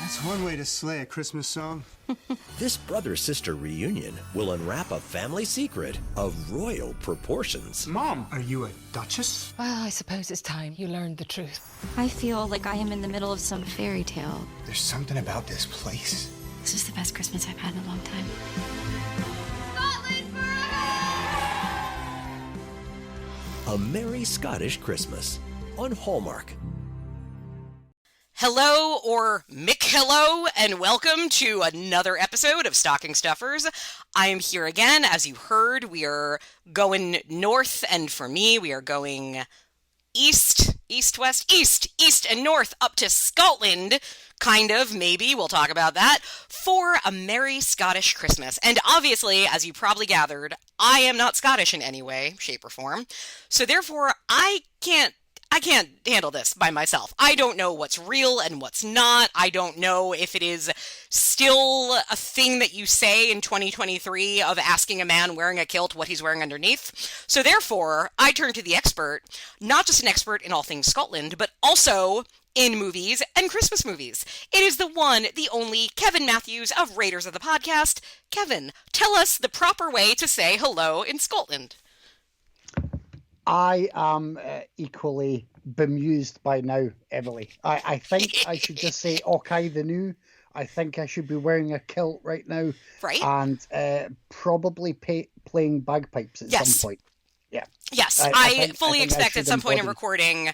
That's one way to slay a Christmas song. This brother-sister reunion will unwrap a family secret of royal proportions. Mom, are you a duchess? Well, I suppose it's time you learned the truth. I feel like I am in the middle of some fairy tale. There's something about this place. This is the best Christmas I've had in a long time. Scotland forever! A Merry Scottish Christmas on Hallmark. Hello, or Mick hello, and welcome to another episode of Stocking Stuffers. I am here again. As you heard, we are going north, and for me, we are going east, east and north up to Scotland, kind of, maybe, we'll talk about that, for a Merry Scottish Christmas. And obviously, as you probably gathered, I am not Scottish in any way, shape, or form, so therefore, I can't handle this by myself. I don't know what's real and what's not. I don't know if it is still a thing that you say in 2023 of asking a man wearing a kilt what he's wearing underneath. So therefore, I turn to the expert, not just an expert in all things Scotland, but also in movies and Christmas movies. It is the one, the only Kevin Matthews of Raiders of the Podcast. Kevin, tell us the proper way to say hello in Scotland. I am equally bemused by now, Emily. I think I should just say "Okay, the new." I think I should be wearing a kilt right now, right? And probably playing bagpipes at some point. Yeah. Yes, I fully expect at some point in recording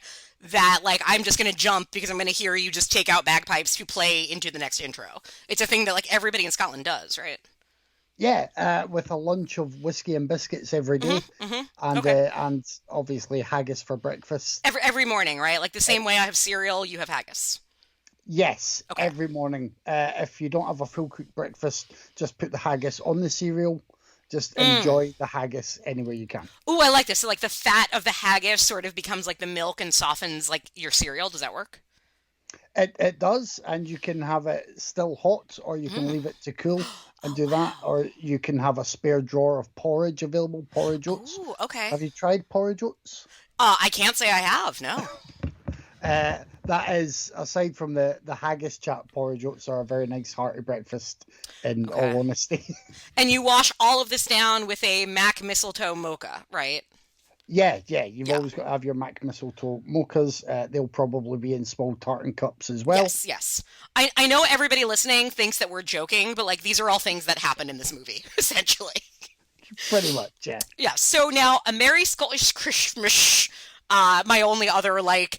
that, like, I'm just going to jump because I'm going to hear you just take out bagpipes to play into the next intro. It's a thing that, like, everybody in Scotland does, right? Yeah, with a lunch of whiskey and biscuits every day, and obviously haggis for breakfast. Every morning, right? Like the same way I have cereal, you have haggis. Yes, every morning. If you don't have a full cooked breakfast, just put the haggis on the cereal. Just enjoy the haggis any way you can. Ooh, I like this. So like the fat of the haggis sort of becomes like the milk and softens like your cereal. Does that work? It does, and you can have it still hot, or you can leave it to cool and do that, or you can have a spare drawer of porridge available, porridge oats. Ooh, okay. Have you tried porridge oats? I can't say I have, no. That is, aside from the haggis chat, porridge oats are a very nice hearty breakfast, in all honesty. And you wash all of this down with a Mac mistletoe mocha, right? Yeah, you've always got to have your Mac mistletoe mochas. They'll probably be in small tartan cups as well. Yes. I know everybody listening thinks that we're joking, but like these are all things that happen in this movie, essentially. Pretty much, yeah. Yeah, so now a Merry Scottish Christmas, my only other, like,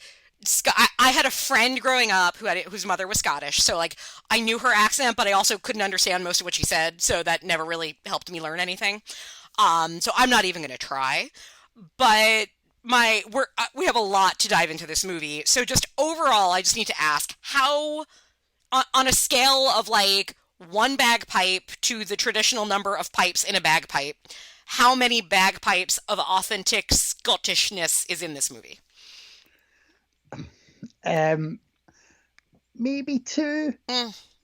I had a friend growing up whose mother was Scottish, so like I knew her accent, but I also couldn't understand most of what she said, so that never really helped me learn anything. So I'm not even going to try. But we have a lot to dive into this movie. So just overall, I just need to ask how, on a scale of like one bagpipe to the traditional number of pipes in a bagpipe, how many bagpipes of authentic Scottishness is in this movie? Maybe two.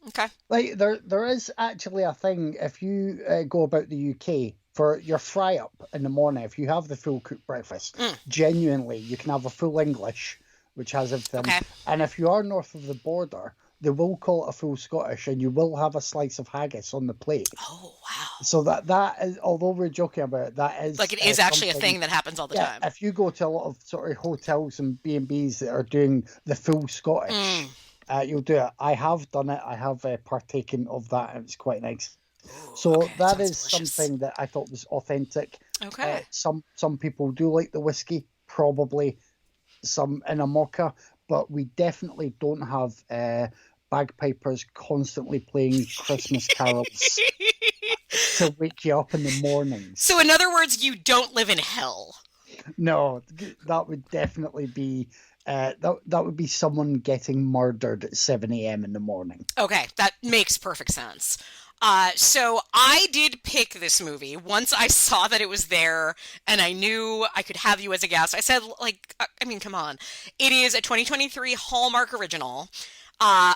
Okay. Like there is actually a thing if you go about the UK. For your fry up in the morning, if you have the full cooked breakfast, genuinely, you can have a full English, which has everything. Okay. And if you are north of the border, they will call it a full Scottish, and you will have a slice of haggis on the plate. Oh, wow. So that is, although we're joking about it, that is... Like, it is actually a thing that happens all the time. If you go to a lot of sort of hotels and B&Bs that are doing the full Scottish, you'll do it. I have done it. I have partaken of that, and it's quite nice. So that is delicious. Something that I thought was authentic. Okay. Some people do like the whiskey, probably some in a mocha, but we definitely don't have bagpipers constantly playing Christmas carols to wake you up in the mornings. So in other words, you don't live in hell. No, that would definitely be... that would be someone getting murdered at 7 a.m. in the morning. Okay, that makes perfect sense. So I did pick this movie once I saw that it was there and I knew I could have you as a guest. I said, like, I mean, come on. It is a 2023 Hallmark original.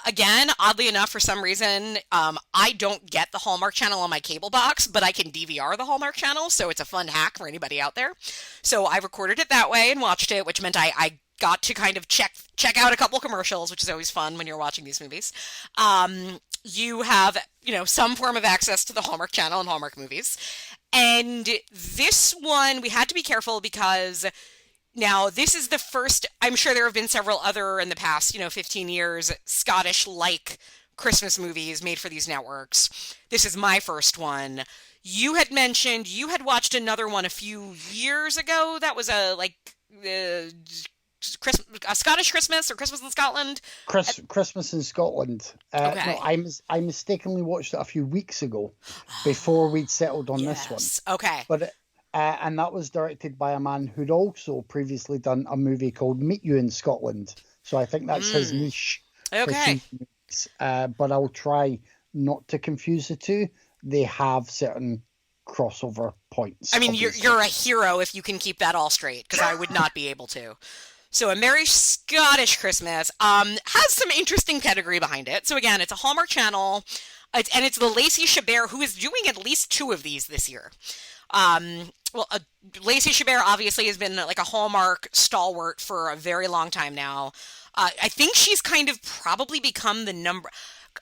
Again, oddly enough, for some reason, I don't get the Hallmark Channel on my cable box, but I can DVR the Hallmark Channel, so it's a fun hack for anybody out there. So I recorded it that way and watched it, which meant I got to kind of check out a couple commercials, which is always fun when you're watching these movies. You have, some form of access to the Hallmark Channel and Hallmark movies. And this one, we had to be careful because now this is the first, I'm sure there have been several other in the past, 15 years, Scottish-like Christmas movies made for these networks. This is my first one. You had mentioned you had watched another one a few years ago. That was a Scottish Christmas or Christmas in Scotland. Christmas in Scotland. Okay. No, I mistakenly watched it a few weeks ago before we'd settled on this one. Okay. But and that was directed by a man who'd also previously done a movie called Meet You in Scotland. So I think that's his niche. Okay. But I'll try not to confuse the two. They have certain crossover points. I mean, obviously. you're a hero if you can keep that all straight, because I would not be able to. So A Merry Scottish Christmas has some interesting pedigree behind it. So again, it's a Hallmark Channel, and it's the Lacey Chabert, who is doing at least 2 of these this year. Lacey Chabert obviously has been like a Hallmark stalwart for a very long time now. I think she's kind of probably become the number...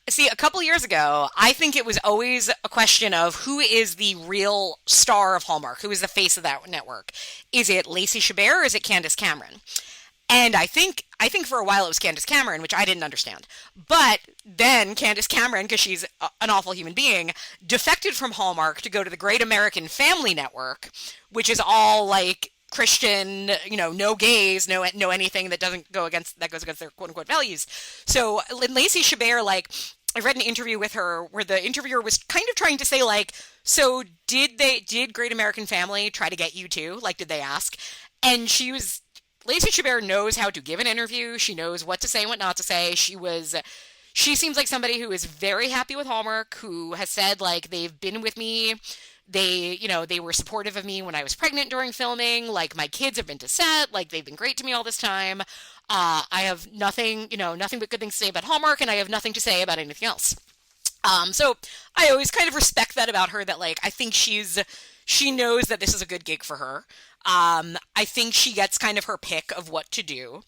See, a couple years ago, I think it was always a question of who is the real star of Hallmark, who is the face of that network. Is it Lacey Chabert or is it Candace Cameron? And I think for a while it was Candace Cameron, which I didn't understand. But then Candace Cameron, because she's an awful human being, defected from Hallmark to go to the Great American Family Network, which is all like Christian, no gays, no anything that goes against their quote unquote values. So Lacey Chabert, I read an interview with her where the interviewer was kind of trying to say so did Great American Family try to get you too? Did they ask? And Lacey Chabert knows how to give an interview. She knows what to say and what not to say. She seems like somebody who is very happy with Hallmark, who has said they've been with me. They were supportive of me when I was pregnant during filming. My kids have been to set. They've been great to me all this time. I have nothing but good things to say about Hallmark, and I have nothing to say about anything else. So I always kind of respect that about her, that I think she knows that this is a good gig for her. I think she gets kind of her pick of what to do.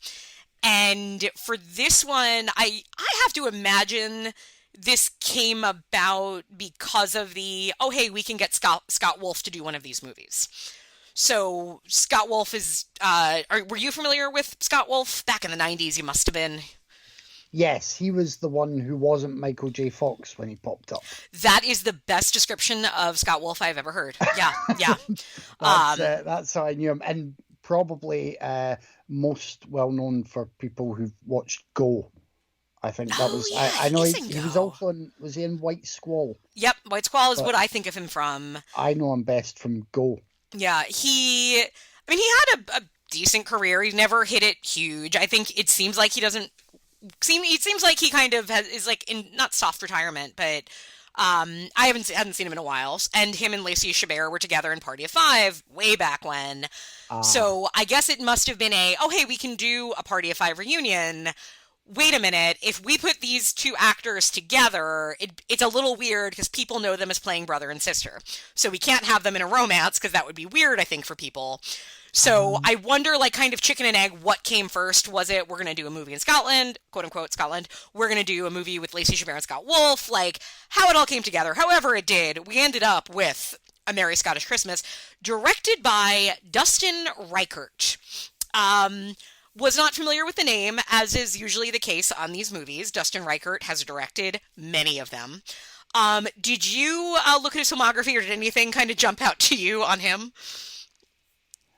And for this one, I have to imagine this came about because of the, hey, we can get Scott Wolf to do one of these movies. So Scott Wolf is, were you familiar with Scott Wolf? Back in the 90s, you must have been. Yes, he was the one who wasn't Michael J. Fox when he popped up. That is the best description of Scott Wolf I've ever heard. Yeah. That's how I knew him. And probably most well known for people who've watched Go. I think that was. Yeah, I know he was also in. Was he in White Squall? Yep, White Squall is what I think of him from. I know him best from Go. Yeah, he had a decent career. He never hit it huge. I think it seems like he doesn't. It seems like he kind of is in not soft retirement, but I hadn't seen him in a while. And him and Lacey Chabert were together in Party of Five way back when. So I guess it must have been hey, we can do a Party of Five reunion. Wait a minute, if we put these 2 actors together, it's a little weird because people know them as playing brother and sister. So we can't have them in a romance because that would be weird, I think, for people. So I wonder, kind of chicken and egg, what came first? Was it, we're going to do a movie in Scotland, quote unquote Scotland, we're going to do a movie with Lacey Chabert and Scott Wolf, how it all came together. However it did, we ended up with A Merry Scottish Christmas, directed by Dustin Reichert. Was not familiar with the name, as is usually the case on these movies. Dustin Reichert has directed many of them. Did you look at his filmography, or did anything kind of jump out to you on him?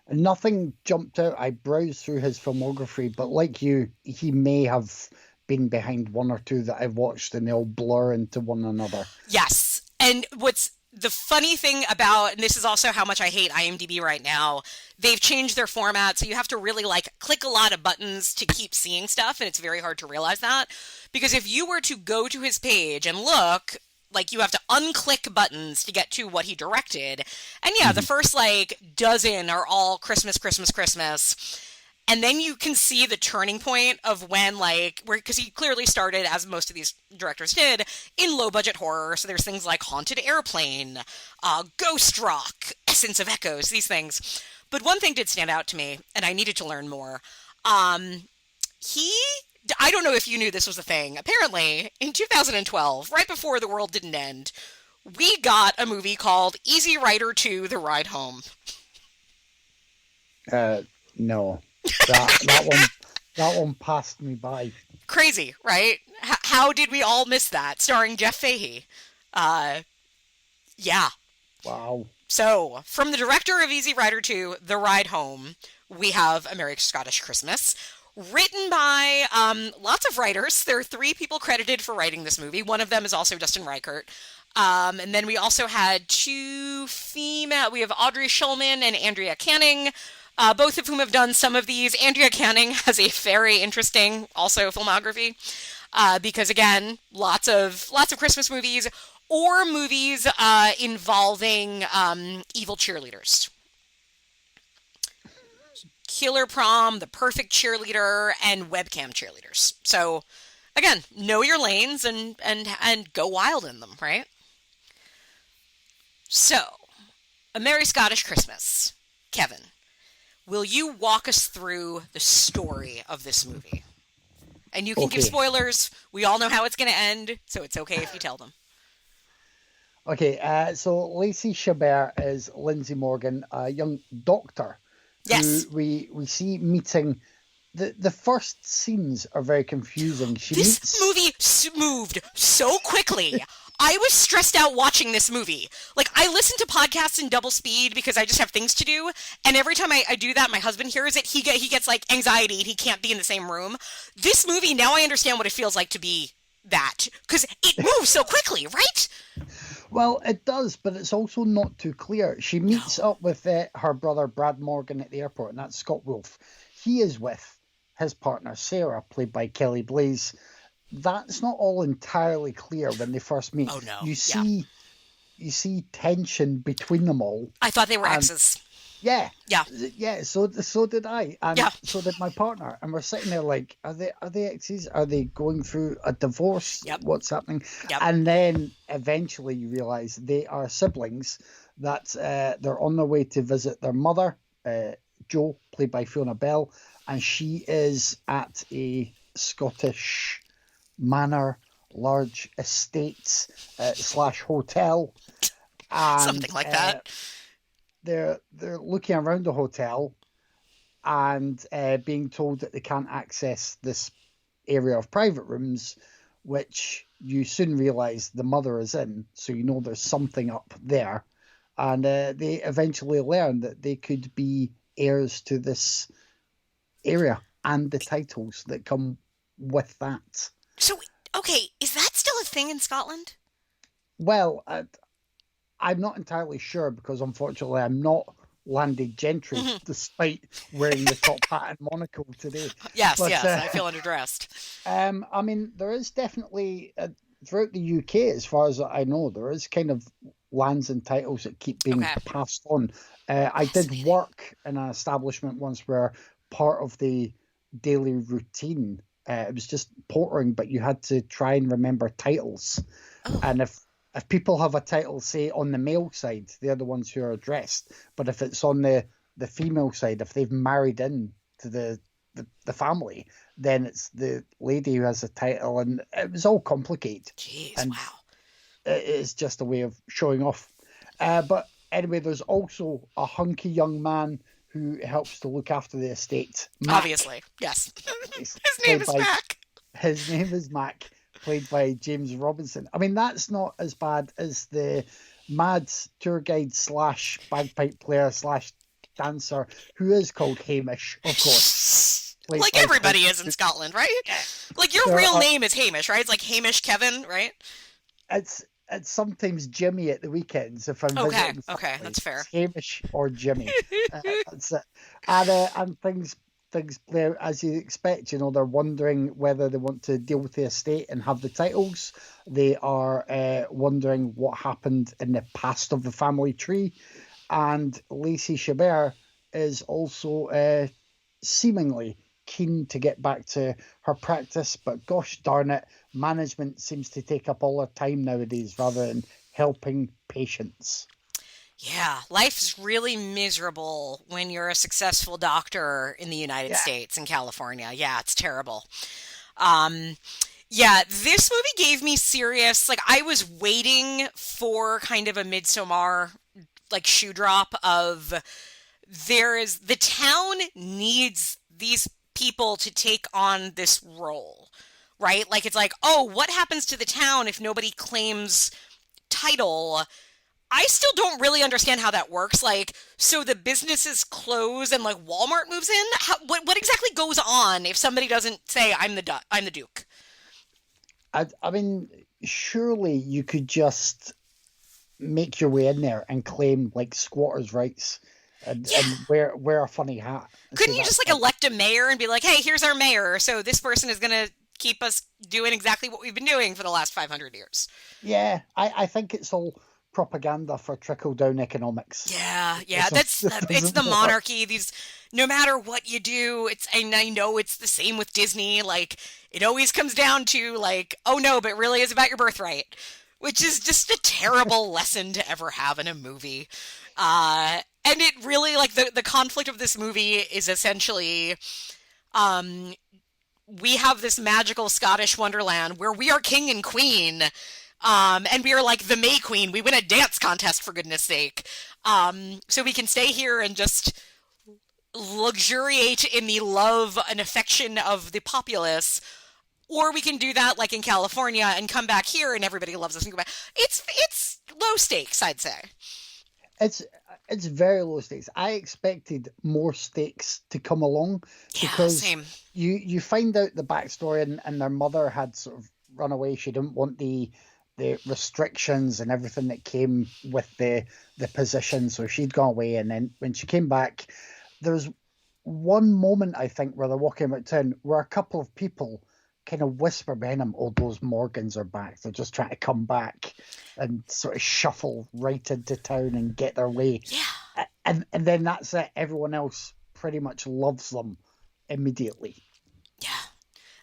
Nothing jumped out. I browsed through his filmography, but like you, he may have been behind 1 or 2 that I've watched, and they all blur into one another. Yes, and what's the funny thing about, and this is also how much I hate IMDb right now, they've changed their format, so you have to really click a lot of buttons to keep seeing stuff, and it's very hard to realize that. Because if you were to go to his page and look, you have to unclick buttons to get to what he directed. And yeah, the first dozen are all Christmas, Christmas, Christmas. And then you can see the turning point of when, because he clearly started, as most of these directors did, in low-budget horror. So there's things like Haunted Airplane, Ghost Rock, Essence of Echoes, these things. But one thing did stand out to me, and I needed to learn more. I don't know if you knew this was a thing. Apparently, in 2012, right before the world didn't end, we got a movie called Easy Rider 2: The Ride Home. No. That one passed me by. Crazy, right? How did we all miss that? Starring Jeff Fahey. Yeah. Wow. So, from the director of Easy Rider 2: The Ride Home, we have A Merry Scottish Christmas, written by lots of writers. There are 3 people credited for writing this movie. One of them is also Dustin Reichert. And then we also had 2 female. We have Audrey Schulman and Andrea Canning, both of whom have done some of these. Andrea Canning has a very interesting, also, filmography, because again, lots of Christmas movies or movies involving evil cheerleaders. Killer Prom, The Perfect Cheerleader, and Webcam Cheerleaders. So, again, know your lanes and go wild in them, right? So, A Merry Scottish Christmas. Kevin, will you walk us through the story of this movie? And you can give spoilers. We all know how it's going to end, so it's okay if you tell them. Okay, so Lacey Chabert is Lindsay Morgan, a young doctor. Yes. Who we see meeting. The first scenes are very confusing. This movie moved so quickly. I was stressed out watching this movie. Like, I listen to podcasts in double speed because I just have things to do. And every time I do that, my husband hears it. He gets, like, anxiety and he can't be in the same room. This movie, now I understand what it feels like to be that. Because it moves so quickly, right? Well, it does, but it's also not too clear. She meets up with her brother, Brad Morgan, at the airport, and that's Scott Wolf. He is with his partner, Sarah, played by Kelly Blaze. That's not all entirely clear when they first meet. Oh, no. You see tension between them all. I thought they were exes. Yeah. Yeah. Yeah, so did I. And so did my partner. And we're sitting there like, are they exes? Are they going through a divorce? Yep. What's happening? Yep. And then eventually you realise they are siblings, that they're on their way to visit their mother, Jo, played by Fiona Bell, and she is at a Scottish manor, large estate / hotel. And, something like that. They're looking around the hotel and being told that they can't access this area of private rooms, which you soon realise the mother is in, so you know there's something up there. And they eventually learn that they could be heirs to this area and the titles that come with that. So, okay, is that still a thing in Scotland? Well, I'm not entirely sure because, unfortunately, I'm not landed gentry, despite wearing the top hat and monocle today. Yes, I feel underdressed. I mean, there is definitely, throughout the UK, as far as I know, there is kind of lands and titles that keep being passed on. I did work in an establishment once where part of the daily routine, it was just portering, but you had to try and remember titles. Oh. And if people have a title, say, on the male side, they're the ones who are addressed. But if it's on the female side, if they've married in to the family, then it's the lady who has the title. And it was all complicated. Jeez, and wow. It's just a way of showing off. But anyway, there's also a hunky young man who helps to look after the estate. Mac. Obviously, yes. His name is Mac. His name is Mac, played by James Robinson. I mean, that's not as bad as the mad tour guide / bagpipe player / dancer who is called Hamish, of course. Like everybody is in Scotland, right? Like your real name is Hamish, right? It's like Hamish Kevin, right? It's sometimes Jimmy at the weekends if I'm visiting. Okay, that's fair. It's Hamish or Jimmy. That's it. And things play out as you expect. You know, they're wondering whether they want to deal with the estate and have the titles. They are wondering what happened in the past of the family tree. And Lacey Chabert is also seemingly keen to get back to her practice, but gosh darn it, management seems to take up all her time nowadays rather than helping patients. Yeah, life's really miserable when you're a successful doctor in the United Yeah. States and California. Yeah, it's terrible. Um, yeah, this movie gave me serious, like I was waiting for kind of a Midsommar like shoe drop of the town needs these people to take on this role, right? Like it's like, oh, what happens to the town if nobody claims title? I still don't really understand how that works. Like, so the businesses close and like Walmart moves in. What exactly goes on if somebody doesn't say I'm the Duke? I mean, surely you could just make your way in there and claim like squatters' rights and wear a funny hat. And Couldn't say you just that's like elect a mayor and be like, hey, here's our mayor, so this person is gonna keep us doing exactly what we've been doing for the last 500 years? Yeah, I think it's all propaganda for trickle-down economics. Yeah, That it's doesn't the work. monarchy. These, no matter what you do, and I know it's the same with Disney. Like, it always comes down to like, oh no, but really it's about your birthright, which is just a terrible lesson to ever have in a movie. And it really like the conflict of this movie is essentially, we have this magical Scottish wonderland where we are king and queen. And we are like the May Queen. We win a dance contest, for goodness sake. So we can stay here and just luxuriate in the love and affection of the populace. Or we can do that like in California and come back here and everybody loves us and go back. It's low stakes, I'd say. It's very low stakes. I expected more stakes to come along Yeah, because same. you find out the backstory and their mother had sort of run away. She didn't want the restrictions and everything that came with the position, so she'd gone away. And then when she came back, there's one moment I think where they're walking about town where a couple of people kind of whisper behind them, "Oh, those Morgans are back. They're just trying to come back," and sort of shuffle right into town and get their way. Yeah. And then that's it. Everyone else pretty much loves them immediately. Yeah.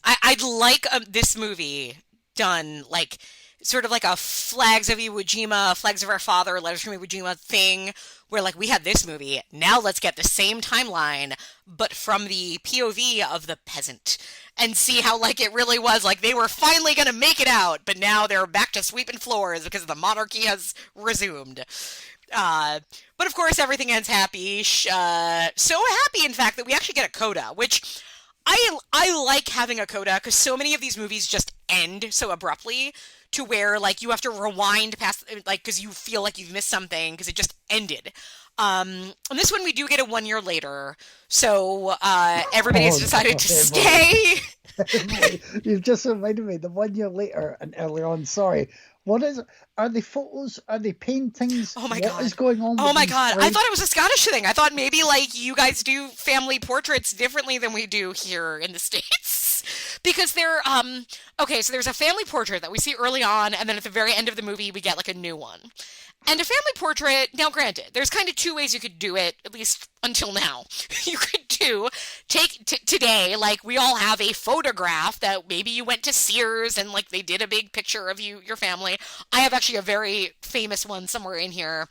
I'd like this movie done like sort of like a Flags of Iwo Jima, Flags of Our Father, Letters from Iwo Jima thing, where like we had this movie, now let's get the same timeline, but from the POV of the peasant, and see how like it really was, like they were finally gonna make it out, but now they're back to sweeping floors because the monarchy has resumed. But of course everything ends happy, so happy in fact that we actually get a coda, which I like having a coda because so many of these movies just end so abruptly to where like you have to rewind past like because you feel like you've missed something because it just ended. And this one we do get a 1 year later, so everybody has decided to stay. You've just reminded me, the 1 year later and earlier on, sorry. What is it? Are they photos? Are they paintings? Oh my God. God. What is going on? Oh with my these God. I frames? thought it was a Scottish thing. I thought maybe like you guys do family portraits differently than we do here in the States. Because they're, okay, so there's a family portrait that we see early on, and then at the very end of the movie, we get like a new one. And a family portrait, now granted, there's kind of two ways you could do it, at least until now. You could take today, like we all have a photograph that maybe you went to Sears and like they did a big picture of your family. I have actually a very famous one somewhere in here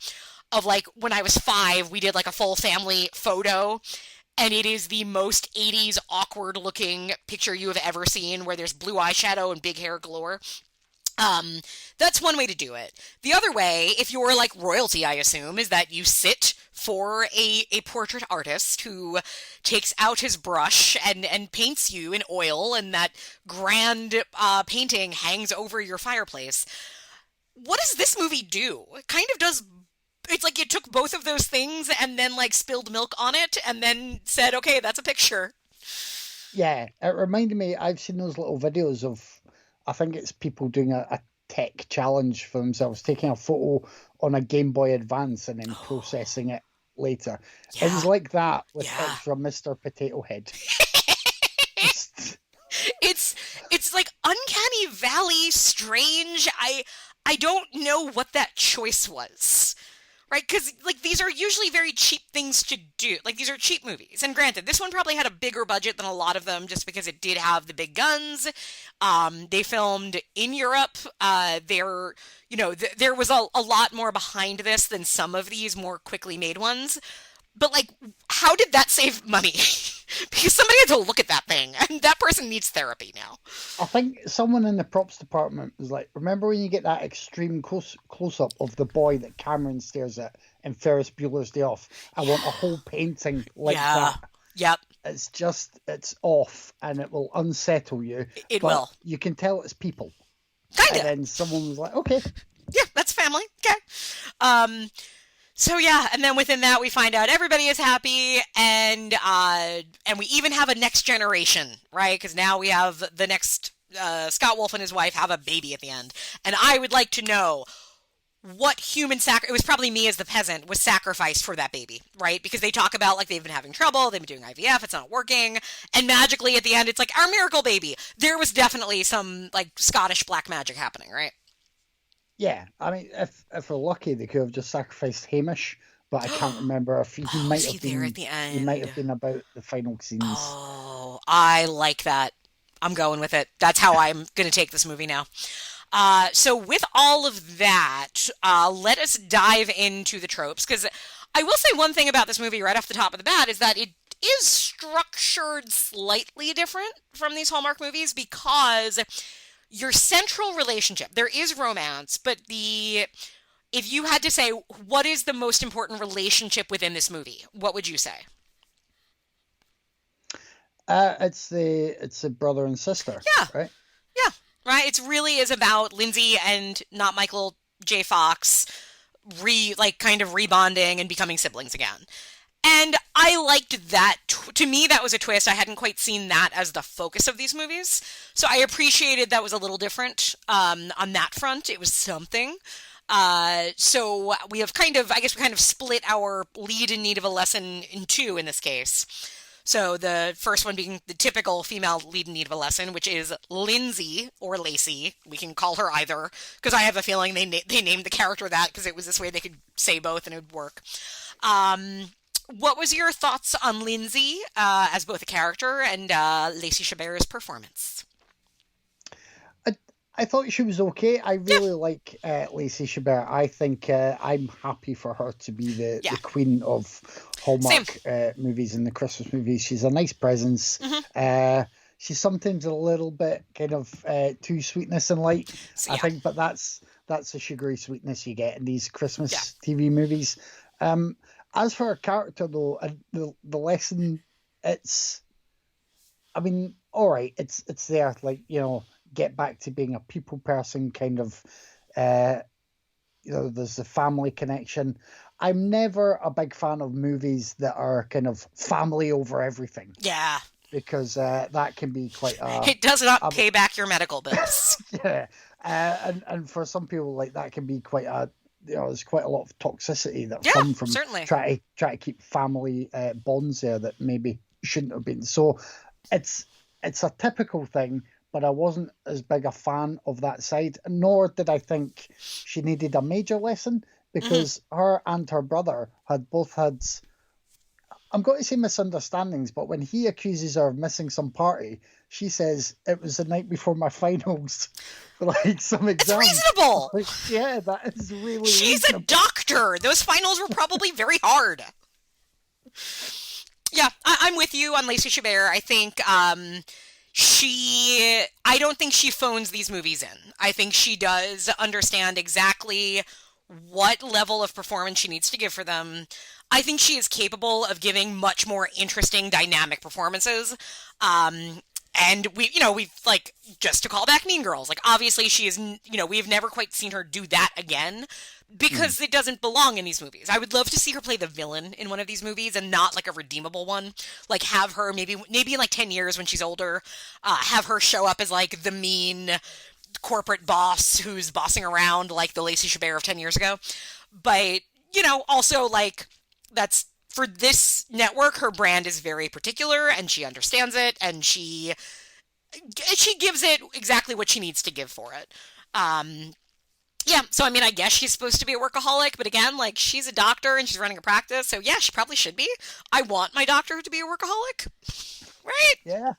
of like when I was 5, we did like a full family photo. And it is the most 80s awkward looking picture you have ever seen where there's blue eyeshadow and big hair galore. That's one way to do it. The other way, if you're like royalty, I assume, is that you sit for a portrait artist who takes out his brush and paints you in oil, and that grand painting hangs over your fireplace. What does this movie do? It kind of does. It's like it took both of those things and then like spilled milk on it and then said, okay, that's a picture. Yeah, it reminded me, I've seen those little videos of, I think it's people doing a tech challenge for themselves, taking a photo on a Game Boy Advance and then processing it later. Yeah. It was like that with Yeah. extra Mr. Potato Head. It's like uncanny valley strange. I don't know what that choice was. right? Because, like, these are usually very cheap things to do. Like, these are cheap movies. And granted, this one probably had a bigger budget than a lot of them just because it did have the big guns. They filmed in Europe. There was a lot more behind this than some of these more quickly made ones. But, like, how did that save money? Because somebody had to look at that thing, and that person needs therapy now. I think someone in the props department was like, remember when you get that extreme close-up of the boy that Cameron stares at in Ferris Bueller's Day Off? I want a whole painting like that. Yep. It's off, and it will unsettle you. It but will. You can tell it's people. Kind of. And then someone was like, okay. Yeah, that's family. Okay. So yeah, and then within that we find out everybody is happy, and we even have a next generation, right? Because now we have the next Scott Wolf and his wife have a baby at the end, and I would like to know what human it was probably me as the peasant was sacrificed for that baby, right? Because they talk about like they've been having trouble, they've been doing IVF, it's not working, and magically at the end it's like our miracle baby. There was definitely some like Scottish black magic happening, right? Yeah, I mean, if we're lucky, they could have just sacrificed Hamish, but I can't remember if he might have been there at the end. He might have been about the final scenes. Oh, I like that. I'm going with it. That's how I'm going to take this movie now. So with all of that, let us dive into the tropes, because I will say one thing about this movie right off the top of the bat is that it is structured slightly different from these Hallmark movies, because your central relationship, there is romance, but if you had to say what is the most important relationship within this movie, what would you say? It's a brother and sister. Yeah. Right? Yeah. Right? It really is about Lindsay and not Michael J. Fox kind of rebonding and becoming siblings again. And I liked that. To me, that was a twist. I hadn't quite seen that as the focus of these movies. So I appreciated that was a little different on that front. It was something. So we have kind of split our lead in need of a lesson in two in this case. So the first one being the typical female lead in need of a lesson, which is Lindsay or Lacey. We can call her either, because I have a feeling they named the character that because it was this way they could say both and it would work. What was your thoughts on Lindsay as both a character and Lacey Chabert's performance? I thought she was okay. I really like Lacey Chabert. I think I'm happy for her to be the queen of Hallmark movies and the Christmas movies. She's a nice presence. Mm-hmm. She's sometimes a little bit kind of too sweetness and light, I think, but that's the sugary sweetness you get in these Christmas TV movies. As for her character, though, the lesson, all right, it's there, like, get back to being a people person, kind of, there's the family connection. I'm never a big fan of movies that are kind of family over everything. Yeah. Because that can be quite it does not pay back your medical bills. Yeah. And for some people, like, that can be quite there's quite a lot of toxicity that come from try to keep family bonds there that maybe shouldn't have been. So it's a typical thing, but I wasn't as big a fan of that side, nor did I think she needed a major lesson, because her and her brother had both had, I'm going to say misunderstandings, but when he accuses her of missing some party, she says, it was the night before my finals for like some exams. It's reasonable. Like, yeah, that is really She's reasonable. A doctor. Those finals were probably very hard. Yeah, I'm with you on Lacey Chabert. I think I don't think she phones these movies in. I think she does understand exactly what level of performance she needs to give for them. I think she is capable of giving much more interesting, dynamic performances. And we've like, just to call back Mean Girls, like, obviously she is, we've never quite seen her do that again because it doesn't belong in these movies. I would love to see her play the villain in one of these movies and not like a redeemable one. Like, have her maybe in like 10 years when she's older, have her show up as like the mean corporate boss who's bossing around like the Lacey Chabert of 10 years ago. But, also like, that's, for this network, her brand is very particular, and she understands it, and she gives it exactly what she needs to give for it. Yeah, so I mean, I guess she's supposed to be a workaholic, but again, like, she's a doctor and she's running a practice, so yeah, she probably should be. I want my doctor to be a workaholic, right? Yeah.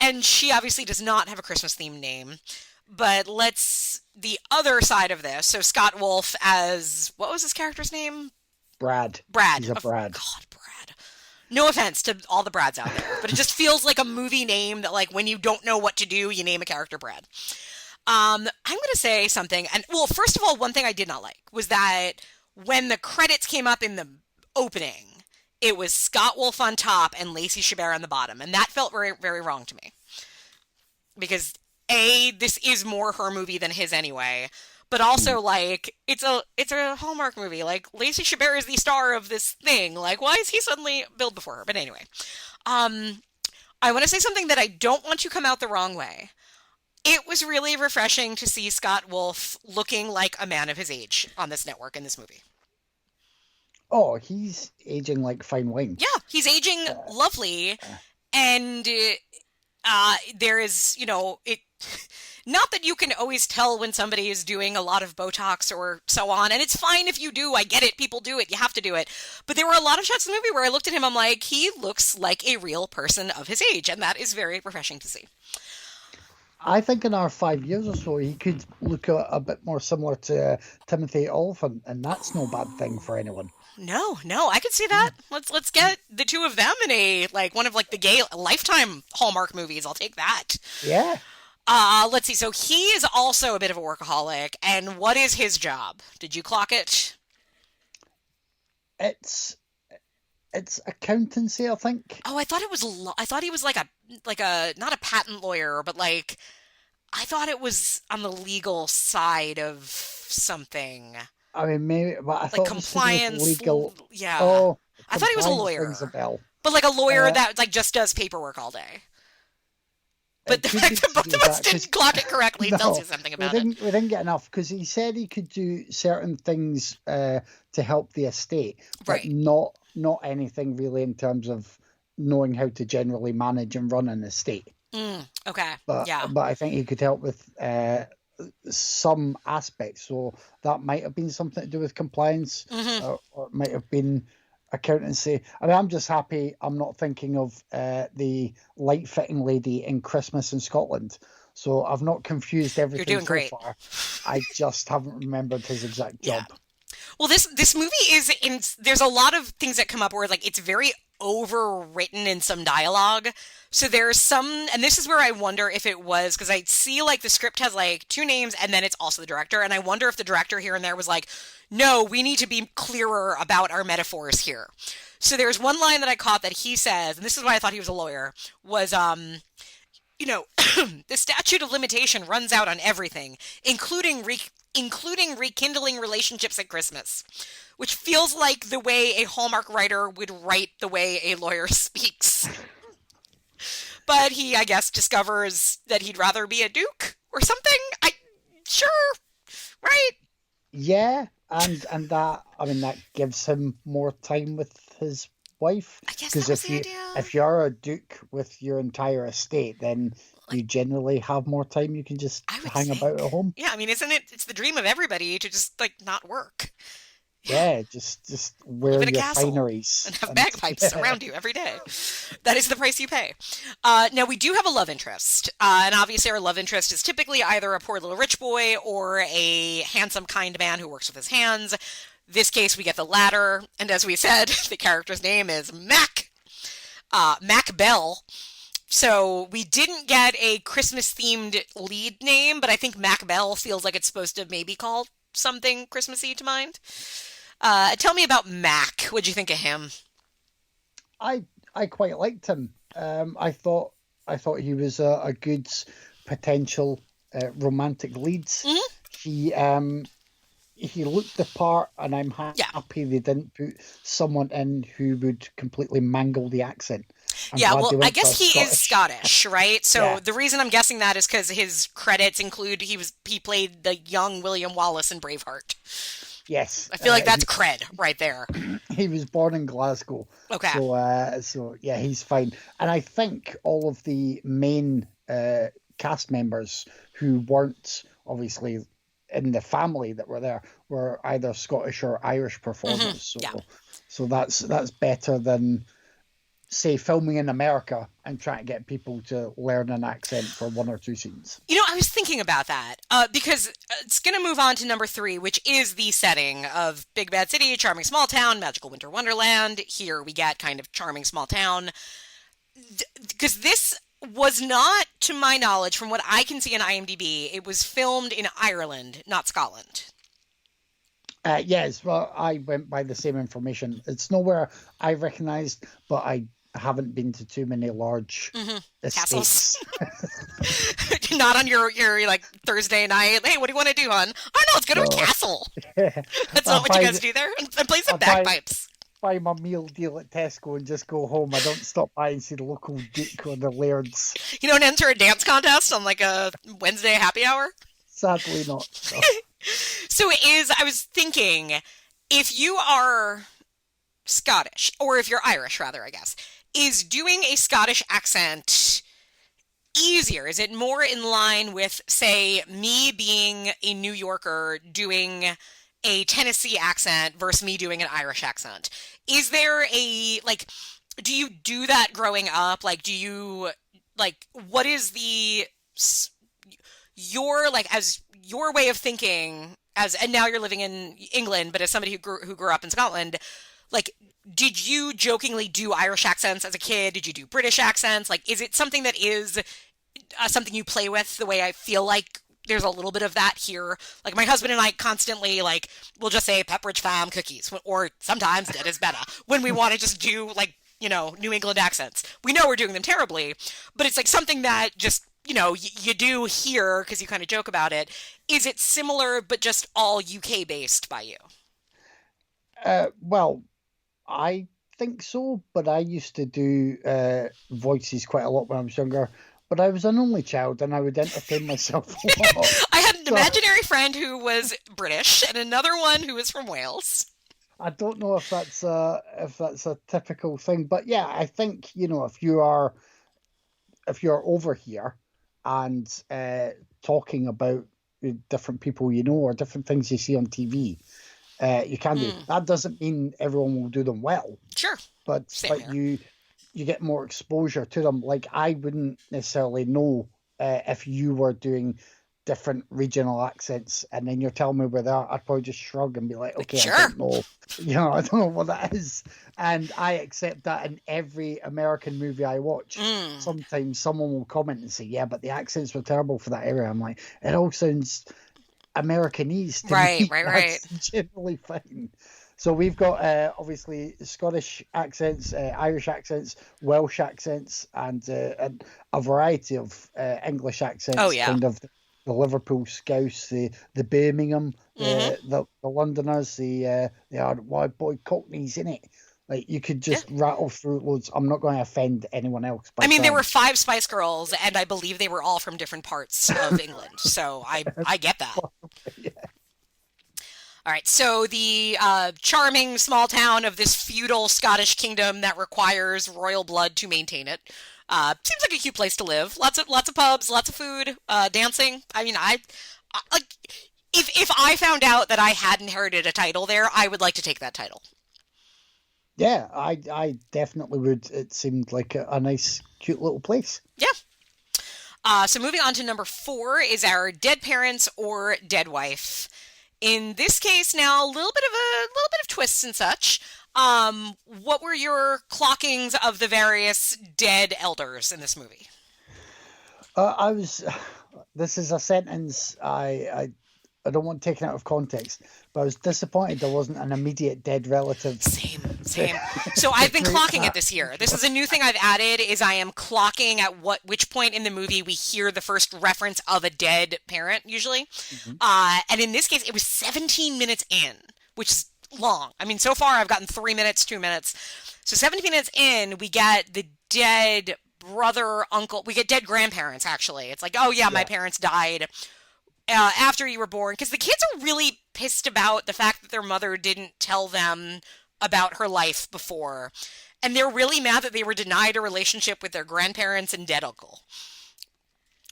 And she obviously does not have a Christmas-themed name, but the other side of this, so Scott Wolf as, what was his character's name? Brad. Brad. He's a Brad. God, Brad. No offense to all the Brads out there, but it just feels like a movie name that, like, when you don't know what to do, you name a character Brad. I'm going to say something, and, well, first of all, one thing I did not like was that when the credits came up in the opening, it was Scott Wolf on top and Lacey Chabert on the bottom, and that felt very, very wrong to me. Because, A, this is more her movie than his anyway, but also, like, it's a Hallmark movie. Like, Lacey Chabert is the star of this thing. Like, why is he suddenly billed before her? But anyway, I want to say something that I don't want to come out the wrong way. It was really refreshing to see Scott Wolf looking like a man of his age on this network in this movie. Oh, he's aging like fine wine. Yeah, he's aging lovely, and there is, it. Not that you can always tell when somebody is doing a lot of Botox or so on, and it's fine if you do. I get it. People do it. You have to do it. But there were a lot of shots in the movie where I looked at him, I'm like, he looks like a real person of his age, and that is very refreshing to see. I think in our 5 years or so, he could look a bit more similar to Timothy Olyphant, and that's no bad thing for anyone. No, I could see that. Let's get the two of them in one of the gay Lifetime Hallmark movies. I'll take that. Yeah. Let's see. So he is also a bit of a workaholic, and what is his job? Did you clock it? It's accountancy, I think. Oh, I thought it was. I thought he was like a not a patent lawyer, but I thought it was on the legal side of something. I mean, maybe, but I thought compliance. Legal. Yeah. Oh, I thought he was a lawyer. Rings a bell. But like a lawyer that just does paperwork all day. But the fact that both of us didn't clock it correctly tells you something about it. We didn't get enough, because he said he could do certain things to help the estate, but right. not anything really in terms of knowing how to generally manage and run an estate. Okay. But I think he could help with some aspects. So that might have been something to do with compliance, or it might have been accountancy. I mean, I'm just happy I'm not thinking of the light fitting lady in Christmas in Scotland. So I've not confused everything. You're doing great. Far. I just haven't remembered his exact job. Yeah. Well, this movie there's a lot of things that come up where it's very overwritten in some dialogue. So there's some, and this is where I wonder if it was, because I see the script has two names and then it's also the director. And I wonder if the director here and there was no, we need to be clearer about our metaphors here. So there's one line that I caught that he says, and this is why I thought he was a lawyer, was, the statute of limitation runs out on everything, including rekindling relationships at Christmas, which feels like the way a Hallmark writer would write the way a lawyer speaks. But he, I guess, discovers that he'd rather be a duke or something. Sure, right? Yeah, and that, I mean, that gives him more time with his wife. I guess that was the idea. If you're a duke with your entire estate, then you generally have more time. You can just hang about at home. Yeah, I mean, isn't it? It's the dream of everybody to just not work. Yeah, just wear your fineries and have bagpipes around you every day. That is the price you pay. Now, we do have a love interest, and obviously our love interest is typically either a poor little rich boy or a handsome, kind man who works with his hands. This case, we get the latter, and as we said, the character's name is Mac Bell. So we didn't get a Christmas-themed lead name, but I think Mac Bell feels like it's supposed to maybe call something Christmassy to mind. Tell me about Mac. What'd you think of him? I quite liked him. I thought he was a good potential romantic lead. Mm-hmm. He looked the part, and I'm happy they didn't put someone in who would completely mangle the accent. I guess he is Scottish, right? So the reason I'm guessing that is because his credits include he played the young William Wallace in Braveheart. Yes. I feel like that's cred right there. He was born in Glasgow. Okay. So yeah, he's fine. And I think all of the main cast members who weren't obviously in the family that were there were either Scottish or Irish performers. So that's better than, say, filming in America and trying to get people to learn an accent for 1 or 2 scenes. I was thinking about that because it's going to move on to number 3, which is the setting of Big Bad City, Charming Small Town, Magical Winter Wonderland. Here we get kind of Charming Small Town. Because this was not, to my knowledge, from what I can see in IMDb, it was filmed in Ireland, not Scotland. Yes, well, I went by the same information. It's nowhere I recognised, but I haven't been to too many large estates. Castles. Not on your like Thursday night. Hey, what do you want to do, hon? Oh no, let's go to a castle. That's not what you guys do there. And play some bagpipes. Buy my meal deal at Tesco and just go home. I don't stop by and see the local duke or the lairds. You don't enter a dance contest on like a Wednesday happy hour? Sadly not. No. So I was thinking, if you are Scottish, or if you're Irish rather, I guess, is doing a Scottish accent easier? Is it more in line with, say, me being a New Yorker doing a Tennessee accent versus me doing an Irish accent? Is there do you do that growing up? Like, do you, what is as your way of thinking and now you're living in England, but as somebody who grew up in Scotland, did you jokingly do Irish accents as a kid? Did you do British accents? Is it something that is something you play with, the way I feel like there's a little bit of that here? My husband and I constantly, we'll just say Pepperidge Farm cookies, or sometimes that is better, when we want to just do, New England accents. We know we're doing them terribly, but it's something that just, you do here because you kind of joke about it. Is it similar, but just all UK based by you? Well, I think so, but I used to do voices quite a lot when I was younger. But I was an only child, and I would entertain myself a lot. I had an imaginary friend who was British, and another one who was from Wales. I don't know if that's a typical thing, but yeah, I think if you're over here and talking about different people or different things you see on TV, you can do. That doesn't mean everyone will do them well. Sure, but you get more exposure to them. I wouldn't necessarily know if you were doing different regional accents and then you're telling me where they are. I'd probably just shrug and be like, okay, sure. I don't know. I don't know what that is. And I accept that in every American movie I watch. Sometimes someone will comment and say, yeah, but the accents were terrible for that area. I'm like, it all sounds Americanese to me. Right. That's generally fine. So we've got obviously Scottish accents, Irish accents, Welsh accents, and a variety of English accents. Oh yeah, kind of the Liverpool Scouse, the Birmingham, the Londoners, the white boy Cockneys in it. You could just rattle through loads. I'm not going to offend anyone else. There were 5 Spice Girls, and I believe they were all from different parts of England. So I get that. Yeah. All right, so the charming small town of this feudal Scottish kingdom that requires royal blood to maintain it. Seems like a cute place to live. Lots of pubs, lots of food, dancing. If I found out that I had inherited a title there, I would like to take that title. Yeah, I definitely would. It seemed like a nice, cute little place. Yeah. So moving on to number 4 is our dead parents or dead wife. In this case, now a little bit of twists and such. What were your clockings of the various dead elders in this movie? This is a sentence I don't want taken out of context, but I was disappointed there wasn't an immediate dead relative. Same. So I've been clocking it this year. This is a new thing I've added, is I am clocking at which point in the movie we hear the first reference of a dead parent, usually. And in this case, it was 17 minutes in, which is long. So far I've gotten 3 minutes, 2 minutes. So 17 minutes in, we get the dead brother, uncle. We get dead grandparents, actually. It's like, oh yeah, my parents died after you were born, because the kids are really pissed about the fact that their mother didn't tell them about her life before, and they're really mad that they were denied a relationship with their grandparents and dead uncle.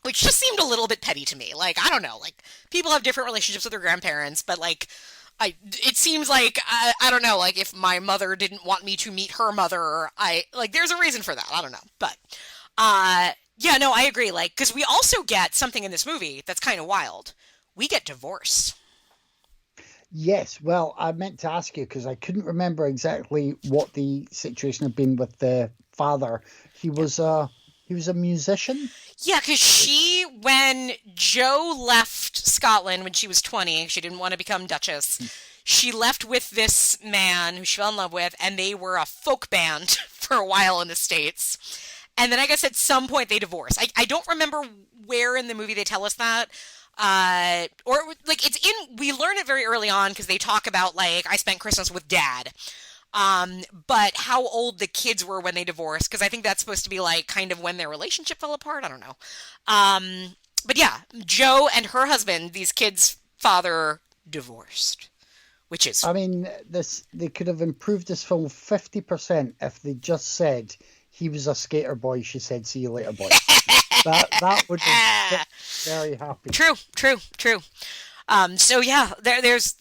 which just seemed a little bit petty to me. Like, I don't know, like, people have different relationships with their grandparents, but, like, it seems like, I don't know, like, if my mother didn't want me to meet her mother, there's a reason for that. I don't know. But, yeah, no, I agree. Like, because we also get something in this movie that's kind of wild. We get divorced. Yes, well, I meant to ask you because I couldn't remember exactly what the situation had been with the father. He was a musician. Yeah, because when Joe left Scotland when she was 20, she didn't want to become Duchess. She left with this man who she fell in love with, and they were a folk band for a while in the States. And then I guess at some point they divorced. I don't remember where in the movie they tell us that. We learn it very early on because they talk about, like, I spent Christmas with Dad. But how old the kids were when they divorced, because I think that's supposed to be, like, kind of when their relationship fell apart. I don't know. But yeah, Joe and her husband, these kids' father, divorced, which is... I mean, they could have improved this film 50% if they just said he was a skater boy. She said, "See you later, boy." that would be very happy. True. So yeah, there is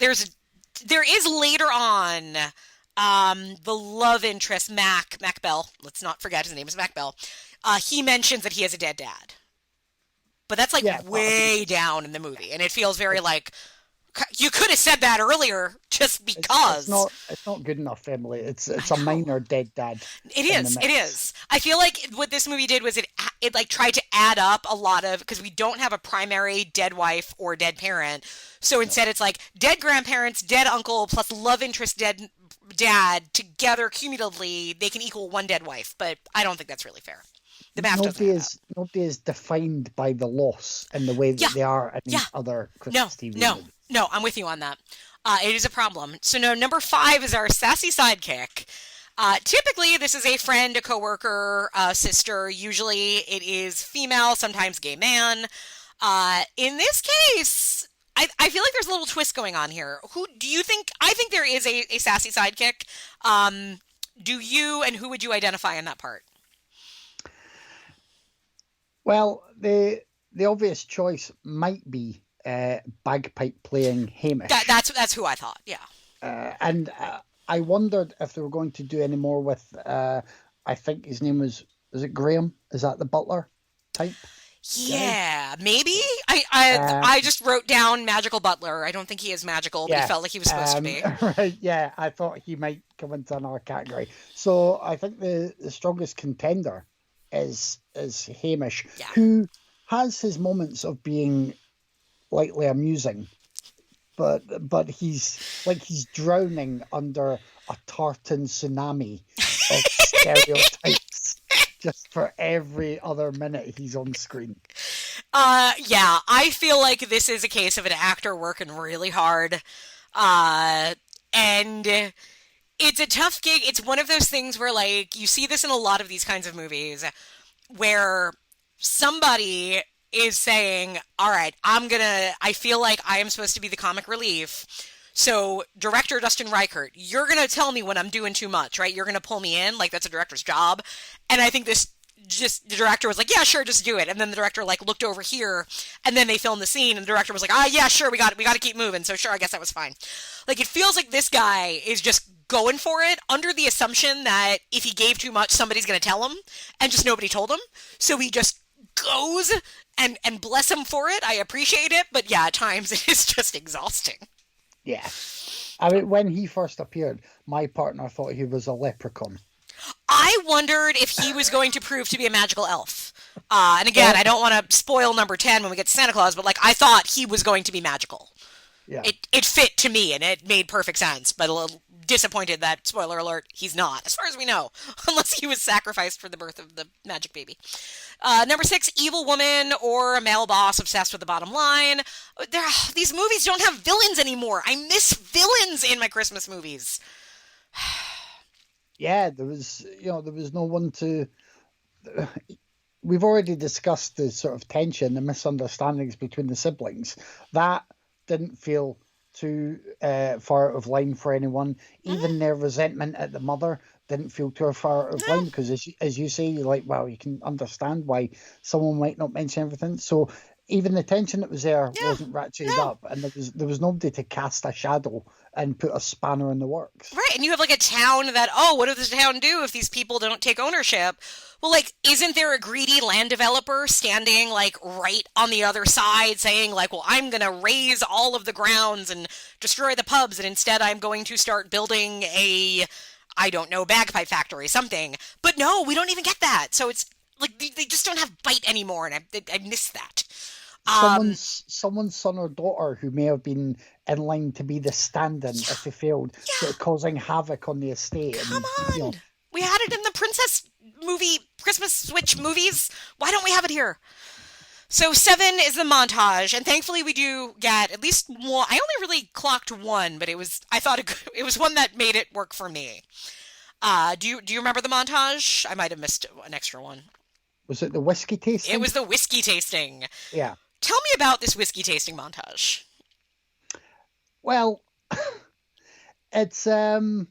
later on the love interest Mac Bell. Let's not forget his name is Mac Bell. He mentions that he has a dead dad, but that's way down in the movie, and it feels very like you could have said that earlier just because. It's not good enough, Emily. It's a minor dead dad. It is. I feel like what this movie did was it like tried to add up a lot of, because we don't have a primary dead wife or dead parent. So instead it's like dead grandparents, dead uncle, plus love interest dead dad together cumulatively, they can equal one dead wife. But I don't think that's really fair. The math nobody is defined by the loss in the way that they are in other Christmas TV movies. No, I'm with you on that. It is a problem. So no, number 5 is our sassy sidekick. Typically, this is a friend, a coworker, a sister. Usually it is female, sometimes gay man. In this case, I feel like there's a little twist going on here. Who do you think? I think there is a sassy sidekick. Do you, and who would you identify in that part? Well, the obvious choice might be bagpipe playing Hamish. That's who I thought. Yeah. And I wondered if they were going to do any more with. I think his name was it Graham? Is that the butler type? Yeah, maybe. I just wrote down magical butler. I don't think he is magical, but he felt like he was supposed to be. Right, yeah, I thought he might come into another category. So I think the strongest contender is Hamish, who has his moments of being lightly amusing, but he's drowning under a tartan tsunami of stereotypes just for every other minute he's on screen. Yeah, I feel like this is a case of an actor working really hard, and it's a tough gig. It's one of those things where, like, you see this in a lot of these kinds of movies where somebody is saying, all right, I feel like I am supposed to be the comic relief. So director Dustin Reichert, you're going to tell me when I'm doing too much, right? You're going to pull me in. Like, that's a director's job. And I think the director was like, yeah, sure, just do it. And then the director like looked over here and then they filmed the scene and the director was like, yeah, sure, we got to keep moving. So sure, I guess that was fine. Like, it feels like this guy is just going for it under the assumption that if he gave too much, somebody's going to tell him, and just nobody told him. So he just goes, and bless him for it. I appreciate it. But yeah, at times it is just exhausting. Yeah. I mean, when he first appeared, my partner thought he was a leprechaun. I wondered if he was going to prove to be a magical elf. And again, I don't want to spoil number 10 when we get to Santa Claus, but like, I thought he was going to be magical. Yeah. It fit to me and it made perfect sense, but a little disappointed that, spoiler alert, he's not, as far as we know, unless he was sacrificed for the birth of the magic baby. Number 6, evil woman or a male boss obsessed with the bottom line. These movies don't have villains anymore. I miss villains in my Christmas movies. Yeah, there was no one to. We've already discussed the sort of tension, the misunderstandings between the siblings. That didn't feel too far out of line for anyone. Even their resentment at the mother didn't feel too far out of line because, as you say, you're like, well, you can understand why someone might not mention everything. So even the tension that was there wasn't ratcheted up, and there was nobody to cast a shadow and put a spanner in the works. Right, and you have like a town that, oh, what does the town do if these people don't take ownership? Well, like, isn't there a greedy land developer standing like right on the other side saying like, well, I'm going to raise all of the grounds and destroy the pubs, and instead I'm going to start building a, I don't know, bagpipe factory, something. But no, we don't even get that. So it's like they just don't have bite anymore, and I miss that. Someone's son or daughter who may have been in line to be the stand-in if they failed, sort of causing havoc on the estate. Come on. We had it in the Princess movie, Christmas Switch movies. Why don't we have it here? So 7 is the montage, and thankfully we do get at least one. I only really clocked one, but I thought it was one that made it work for me. Do you remember the montage? I might have missed an extra one. Was it the whiskey tasting? It was the whiskey tasting. Yeah. Tell me about this whiskey tasting montage. Well, it's there's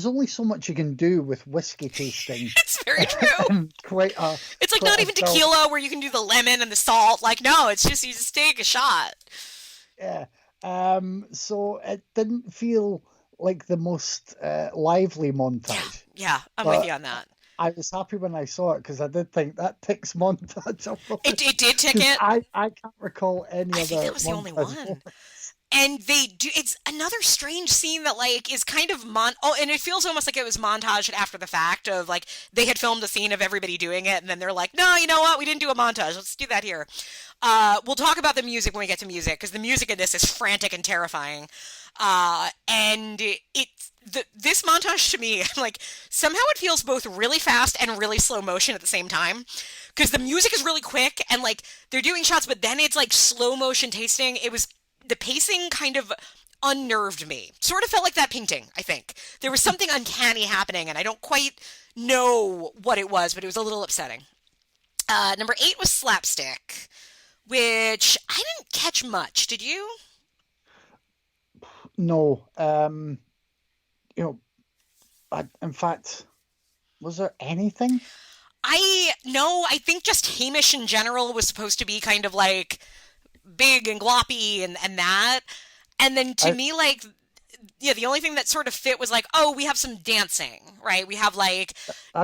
only so much you can do with whiskey tasting. It's very true. It's like not even tequila where you can do the lemon and the salt. Like, no, it's just you just take a shot. Yeah. So it didn't feel like the most lively montage. Yeah, I'm with you on that. I was happy when I saw it because I did think that ticks montage off. It did tick it. I can't recall any other. I think that was the only one. And they do. It's another strange scene that like is kind of and it feels almost like it was montaged after the fact of like they had filmed a scene of everybody doing it, and then they're like, no, you know what? We didn't do a montage. Let's do that here. We'll talk about the music when we get to music because the music in this is frantic and terrifying. And this montage to me, like somehow it feels both really fast and really slow motion at the same time, because the music is really quick and like they're doing shots, but then it's like slow motion tasting. The pacing kind of unnerved me. Sort of felt like that painting, I think. There was something uncanny happening, and I don't quite know what it was, but it was a little upsetting. Number 8 was slapstick, which I didn't catch much. Did you? No. In fact, was there anything? I think just Hamish in general was supposed to be kind of like big and gloppy and that. And then to me, like, yeah, the only thing that sort of fit was like, oh, we have some dancing, right? We have like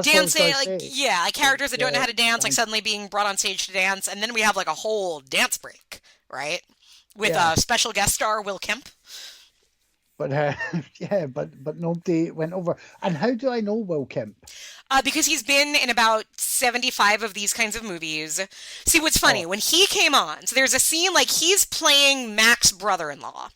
dancing, like, yeah, like characters that don't know how to dance, like suddenly being brought on stage to dance. And then we have like a whole dance break, right? With a special guest star, Will Kemp. But but nobody went over. And how do I know Will Kemp? Because he's been in about 75 of these kinds of movies. See, what's funny, when he came on, so there's a scene like he's playing Mac's brother-in-law,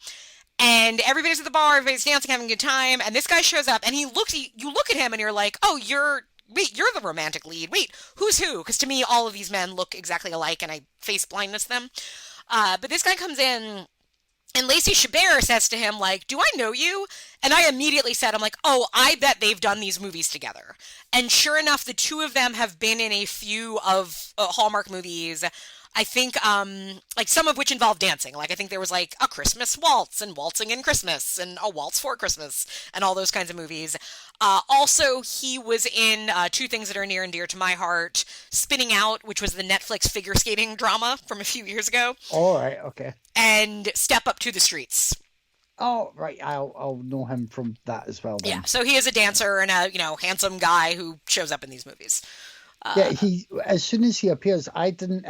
and everybody's at the bar, everybody's dancing, having a good time, and this guy shows up, and you look at him, and you're like, oh, you're the romantic lead. Wait, who's who? Because to me, all of these men look exactly alike, and I face blindness them. But this guy comes in, and Lacey Chabert says to him, like, do I know you? And I immediately said, I'm like, oh, I bet they've done these movies together. And sure enough, the two of them have been in a few of Hallmark movies. I think, like some of which involve dancing. Like I think there was like a Christmas waltz and Waltzing in Christmas and a Waltz for Christmas and all those kinds of movies. Also, he was in two things that are near and dear to my heart. Spinning Out, which was the Netflix figure skating drama from a few years ago. All right, okay. And Step Up to the Streets. Oh, right. I'll know him from that as well then. Yeah, so he is a dancer and a, handsome guy who shows up in these movies. He as soon as he appears, I didn't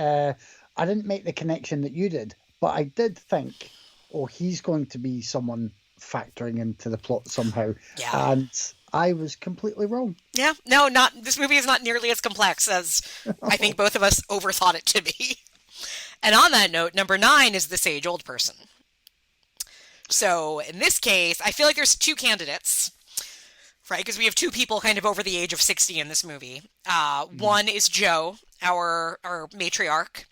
make the connection that you did, but I did think, oh, he's going to be someone factoring into the plot somehow. Yeah. And I was completely wrong. Yeah, no, this movie is not nearly as complex as I think both of us overthought it to be. And on that note, number 9 is the sage old person. So in this case, I feel like there's two candidates, right? Because we have two people kind of over the age of 60 in this movie. One is Jo, our matriarch,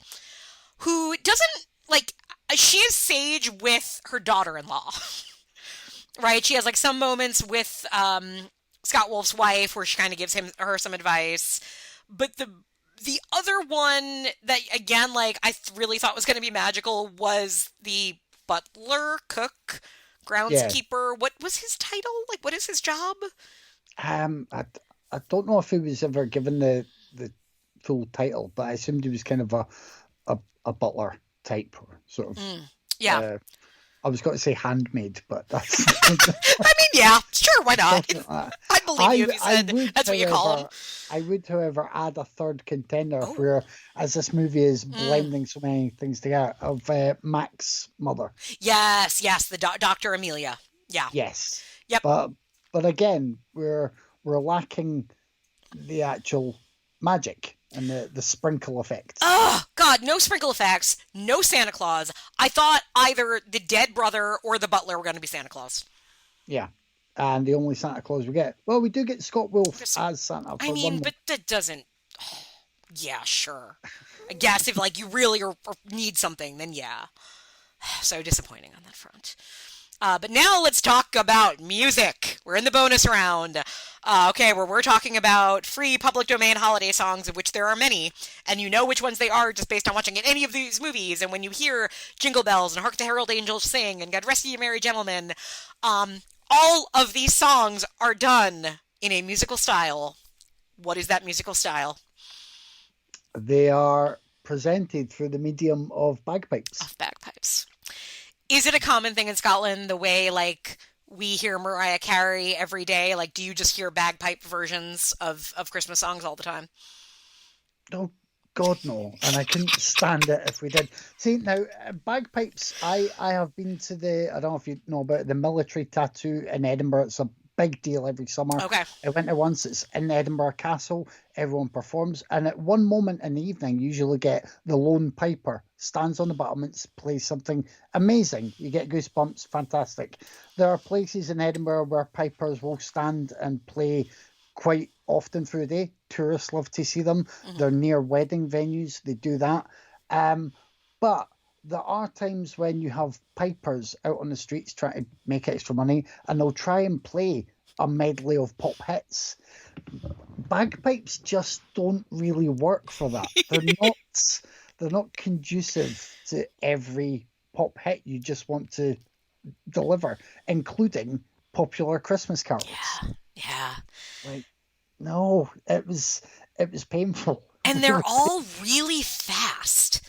who doesn't, like, she is sage with her daughter-in-law, right? She has, like, some moments with Scott Wolf's wife where she kind of gives her some advice. But the other one that, again, like, I really thought was going to be magical was the butler, cook, groundskeeper. Yeah. What was his title? Like, what is his job? I don't know if he was ever given the full title, but I assumed he was kind of a butler type, sort of. Yeah. I was going to say handmaid, but that's. I mean, yeah, sure, why not? I believe you if you said that's what you call him. I would, however, add a third contender where, as this movie is blending so many things together, of Mac's mother. Yes, the Dr. Amelia. Yeah. Yes. Yep. But again, we're lacking the actual magic and the sprinkle effect. Oh, God, no sprinkle effects, no Santa Claus. I thought either the dead brother or the butler were going to be Santa Claus. Yeah. And the only Santa Claus we get. Well, we do get Scott Wolf as Santa. I mean, but that doesn't... Yeah, sure. I guess if, like, you really need something, then yeah. So disappointing on that front. But now let's talk about music. We're in the bonus round. Okay, where we're talking about free public domain holiday songs, of which there are many, and you know which ones they are just based on watching any of these movies. And when you hear Jingle Bells and Hark the Herald Angels Sing and God Rest Ye Merry Gentlemen, all of these songs are done in a musical style. What is that musical style? They are presented through the medium of bagpipes. Of bagpipes. Is it a common thing in Scotland, the way, like, we hear Mariah Carey every day? Like, do you just hear bagpipe versions of Christmas songs all the time? Oh, God, no. And I couldn't stand it if we did. See, now, bagpipes, I have been to I don't know if you know about the military tattoo in Edinburgh. It's a big deal every summer. Okay. I went there once. It's in Edinburgh Castle. Everyone performs. And at one moment in the evening, you usually get the lone piper stands on the battlements, plays something amazing. You get goosebumps. Fantastic. There are places in Edinburgh where pipers will stand and play quite often through the day. Tourists love to see them. Mm-hmm. They're near wedding venues. They do that. But there are times when you have pipers out on the streets trying to make extra money, and they'll try and play a medley of pop hits. Bagpipes just don't really work for that. They're not conducive to every pop hit you just want to deliver, including popular Christmas carols. Yeah. Like, no, it was painful. And they're all really fast.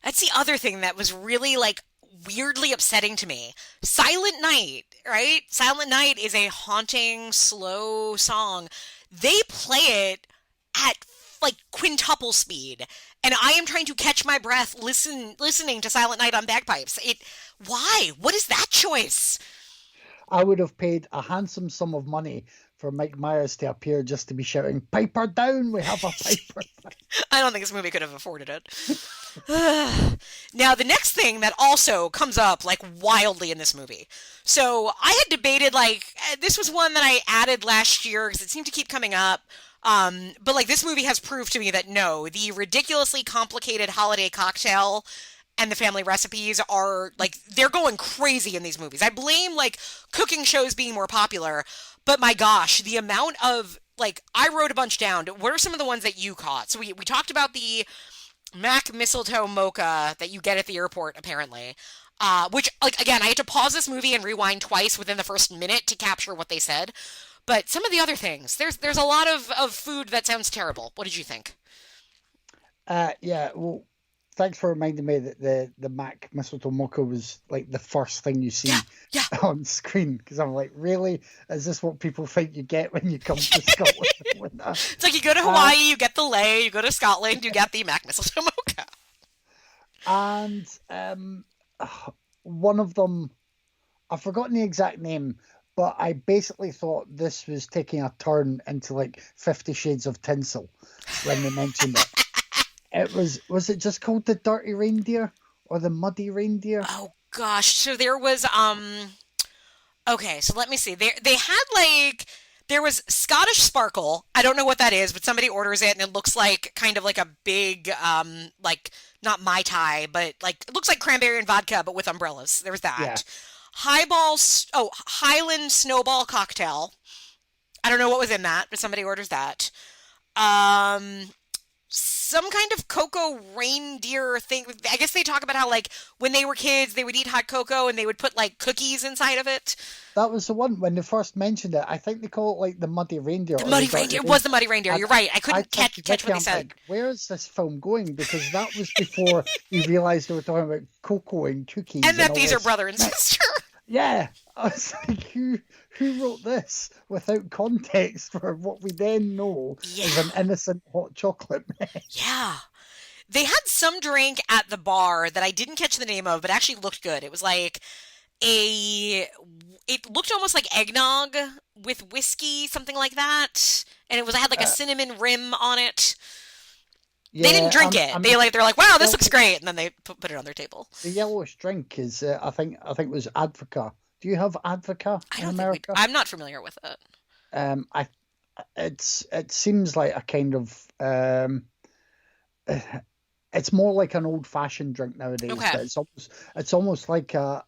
That's the other thing that was really, like, weirdly upsetting to me. Silent Night, right? Silent Night is a haunting, slow song. They play it at, like, quintuple speed. And I am trying to catch my breath listening to Silent Night on bagpipes. Why? What is that choice? I would have paid a handsome sum of money for Mike Myers to appear just to be shouting, "Piper down, we have a piper." I don't think this movie could have afforded it. Now, the next thing that also comes up, like, wildly in this movie. So I had debated, like, this was one that I added last year because it seemed to keep coming up. But, like, this movie has proved to me that no, the ridiculously complicated holiday cocktail and the family recipes are, like, they're going crazy in these movies. I blame, like, cooking shows being more popular, but my gosh, the amount of, like, I wrote a bunch down. What are some of the ones that you caught? So we talked about the Mac mistletoe mocha that you get at the airport, apparently. Which, like, again, I had to pause this movie and rewind twice within the first minute to capture what they said. But some of the other things, there's a lot of food that sounds terrible. What did you think? Yeah, well, thanks for reminding me that the Mac mistletoe mocha was like the first thing you see on screen. Because I'm like, really? Is this what people think you get when you come to Scotland? It's like you go to Hawaii, you get the lei. You go to Scotland, you get the Mac mistletoe mocha. And one of them, I've forgotten the exact name, but I basically thought this was taking a turn into like 50 Shades of Tinsel when they mentioned it. Was it just called the Dirty Reindeer or the Muddy Reindeer? Oh gosh, so there was okay, so let me see. They had, like, there was Scottish Sparkle. I don't know what that is, but somebody orders it and it looks like kind of like a big like, not Mai Tai, but like it looks like cranberry and vodka but with umbrellas. There was that. Yeah. Highland Snowball Cocktail. I don't know what was in that, but somebody orders that. some kind of cocoa reindeer thing. I guess they talk about how, like, when they were kids, they would eat hot cocoa and they would put, like, cookies inside of it. That was the one when they first mentioned it. I think they call it like the Muddy Reindeer. The Muddy Reindeer. It was the Muddy Reindeer. You're right. I couldn't catch what they said. Like, where is this film going? Because that was before you realised they were talking about cocoa and cookies. And that these are brother and sister. Yeah. I was like, who wrote this without context for what we then know is an innocent hot chocolate mess? Yeah. They had some drink at the bar that I didn't catch the name of, but actually looked good. It was like it looked almost like eggnog with whiskey, something like that. And it had like a cinnamon rim on it. Yeah, they didn't drink it. They're like, wow, this looks great, and then they put it on their table. The yellowish drink is, I think it was Advoca. Do you have Advoca in America? I'm not familiar with it. It seems like a kind of it's more like an old fashioned drink nowadays. Okay. But it's almost like I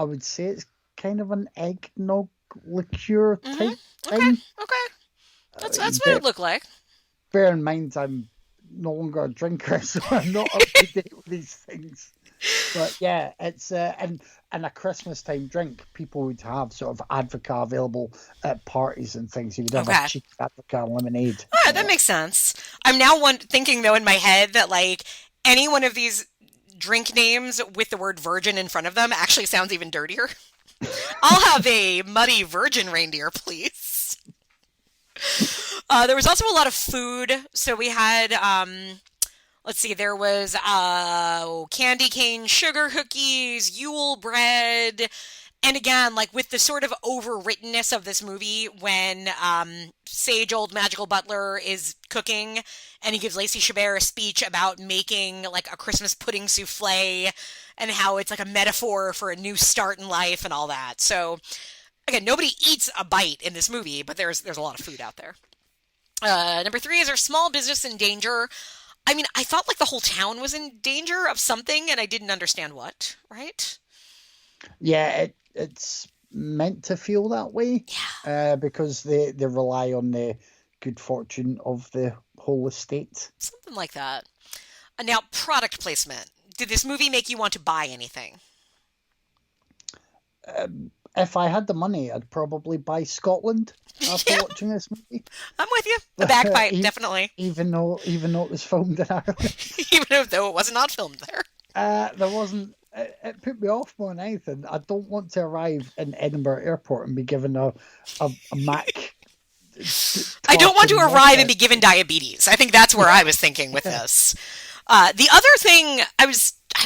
would say it's kind of an eggnog liqueur type thing. Okay. That's what it looked like. Bear in mind, I'm no longer a drinker, so I'm not up to date with these things. But yeah, it's and a Christmas time drink. People would have sort of Advoca available at parties and things. You would have a cheap Advoca lemonade. All right, that makes sense. I'm now thinking though in my head that like any one of these drink names with the word virgin in front of them actually sounds even dirtier. I'll have a Muddy Virgin Reindeer, please. There was also a lot of food. So we had, let's see, there was candy cane sugar cookies, Yule bread. And again, like with the sort of overwrittenness of this movie, when sage old magical butler is cooking and he gives Lacey Chabert a speech about making like a Christmas pudding souffle and how it's like a metaphor for a new start in life and all that. So again, nobody eats a bite in this movie, but there's a lot of food out there. Number 3 is our small business in danger. I mean, I thought like the whole town was in danger of something and I didn't understand what, right? Yeah, it's meant to feel that way. Yeah. Because they rely on the good fortune of the whole estate. Something like that. Now, product placement. Did this movie make you want to buy anything? If I had the money, I'd probably buy Scotland after watching this movie. I'm with you. The bagpipe, definitely. Even though it was filmed in Ireland. Even though it was not filmed there. There wasn't. It put me off more than anything. I don't want to arrive in Edinburgh Airport and be given a Mac. I don't want to arrive and be given diabetes. I think that's where I was thinking with this. The other thing I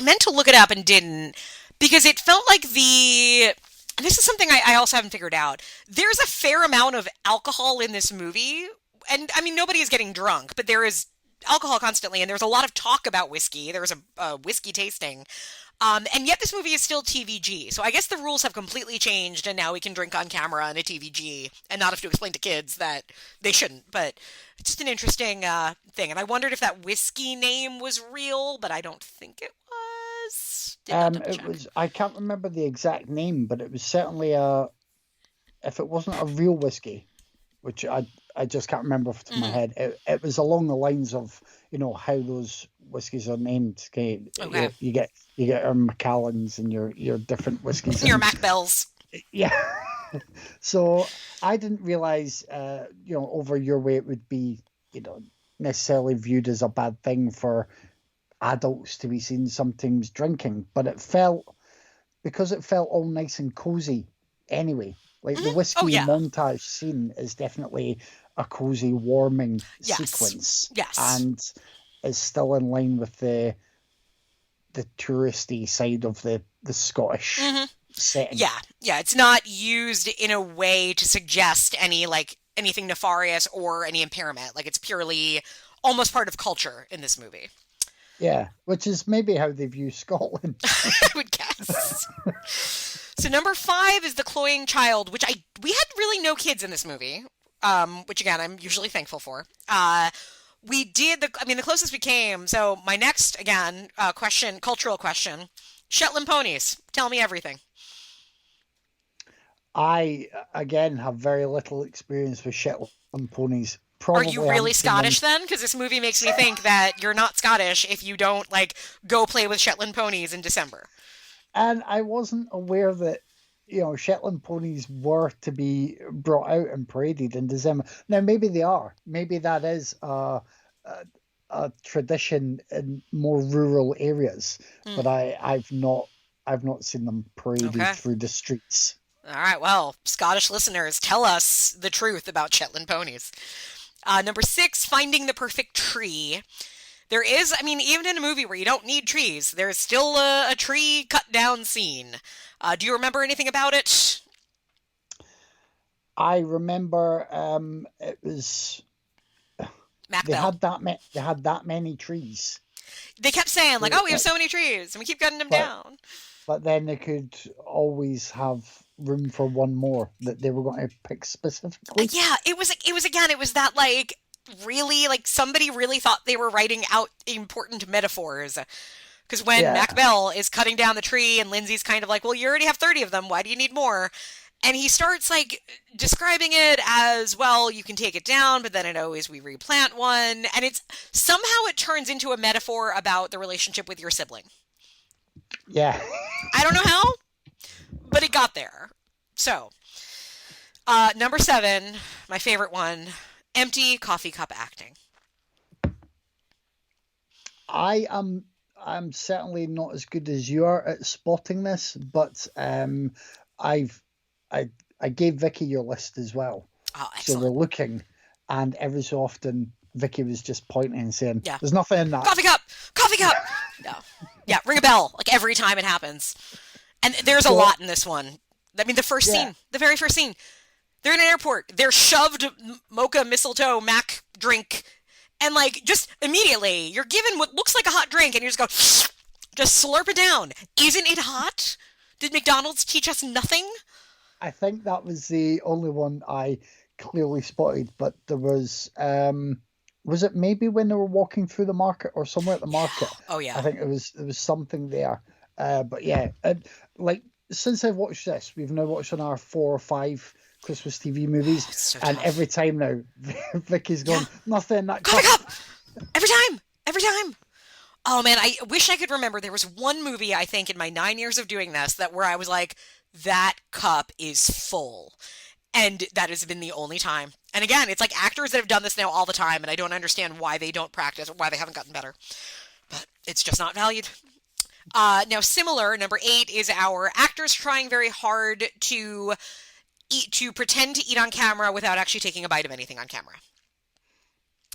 meant to look it up and didn't, because it felt like this is something I also haven't figured out. There's a fair amount of alcohol in this movie. And I mean, nobody is getting drunk, but there is alcohol constantly. And there's a lot of talk about whiskey. There was a whiskey tasting. And yet this movie is still TVG. So I guess the rules have completely changed and now we can drink on camera in a TVG and not have to explain to kids that they shouldn't. But it's just an interesting thing. And I wondered if that whiskey name was real, but I don't think it was. It was. I can't remember the exact name, but it was certainly if it wasn't a real whiskey, which I just can't remember off the top of my head. It was along the lines of, how those whiskies are named. Okay. You get your Macallans and your different whiskies. Your Macbells. Yeah. So I didn't realize, over your way it would be, necessarily viewed as a bad thing for adults to be seen sometimes drinking, but it felt all nice and cozy anyway. Like the whiskey montage scene is definitely a cozy, warming sequence. Yes. And is still in line with the touristy side of the Scottish setting. Yeah. It's not used in a way to suggest anything nefarious or any impairment. Like it's purely almost part of culture in this movie. Yeah, which is maybe how they view Scotland. I would guess. So number 5 is The Cloying Child, which we had really no kids in this movie, which again, I'm usually thankful for. We did the closest we came. So my next, again, cultural question, Shetland ponies. Tell me everything. I, again, have very little experience with Shetland ponies. probably Are you really haven't seen them. Scottish then? Because this movie makes me think that you're not Scottish if you don't like go play with Shetland ponies in December. And I wasn't aware that, Shetland ponies were to be brought out and paraded in December. Now, maybe they are. Maybe that is a tradition in more rural areas, but I've not seen them paraded through the streets. All right, well, Scottish listeners, tell us the truth about Shetland ponies. Number 6, finding the perfect tree. There is, even in a movie where you don't need trees, there's still a tree cut down scene. Do you remember anything about it? I remember it was Mac they Bell. had that many trees, They kept saying, like, oh, we have so many trees, and we keep cutting them down. but then they could always have room for one more that they were going to pick specifically. Yeah, it was that, like, really, like, somebody really thought they were writing out important metaphors. Because when Mac Bell is cutting down the tree and Lindsay's kind of like, well, you already have 30 of them, why do you need more? And he starts, like, describing it as, well, you can take it down, but then we replant one. And somehow it turns into a metaphor about the relationship with your sibling. Yeah. I don't know how, but it got there. So, number 7, my favorite one, empty coffee cup acting. I'm certainly not as good as you are at spotting this, but I gave Vicky your list as well. Oh, so excellent. we're looking, and every so often Vicky was just pointing and saying, Yeah. "There's nothing in that." Coffee cup! No. Yeah, ring a bell, like every time it happens. And there's a lot in this one. The very first scene, they're in an airport. They're shoved mocha mistletoe mac drink, and like just immediately you're given what looks like a hot drink, and you just go, just slurp it down. Isn't it hot? Did McDonald's teach us nothing? I think that was the only one I clearly spotted, but there was it maybe when they were walking through the market or somewhere at the market? Oh yeah. I think there was something there. But yeah, since I've watched this, we've now watched on our 4 or 5 Christmas TV movies, So and tough. every time now, Vicky's going, nothing in that Coffee cup. cup! Every time. Oh man, I wish I could remember. There was one movie, I think, in my 9 years of doing this where I was like, that cup is full. And that has been the only time. And again, it's like actors that have done this now all the time, and I don't understand why they don't practice or why they haven't gotten better. But it's just not valued. Now, similar, number 8 is our actors trying very hard to pretend to eat on camera without actually taking a bite of anything on camera.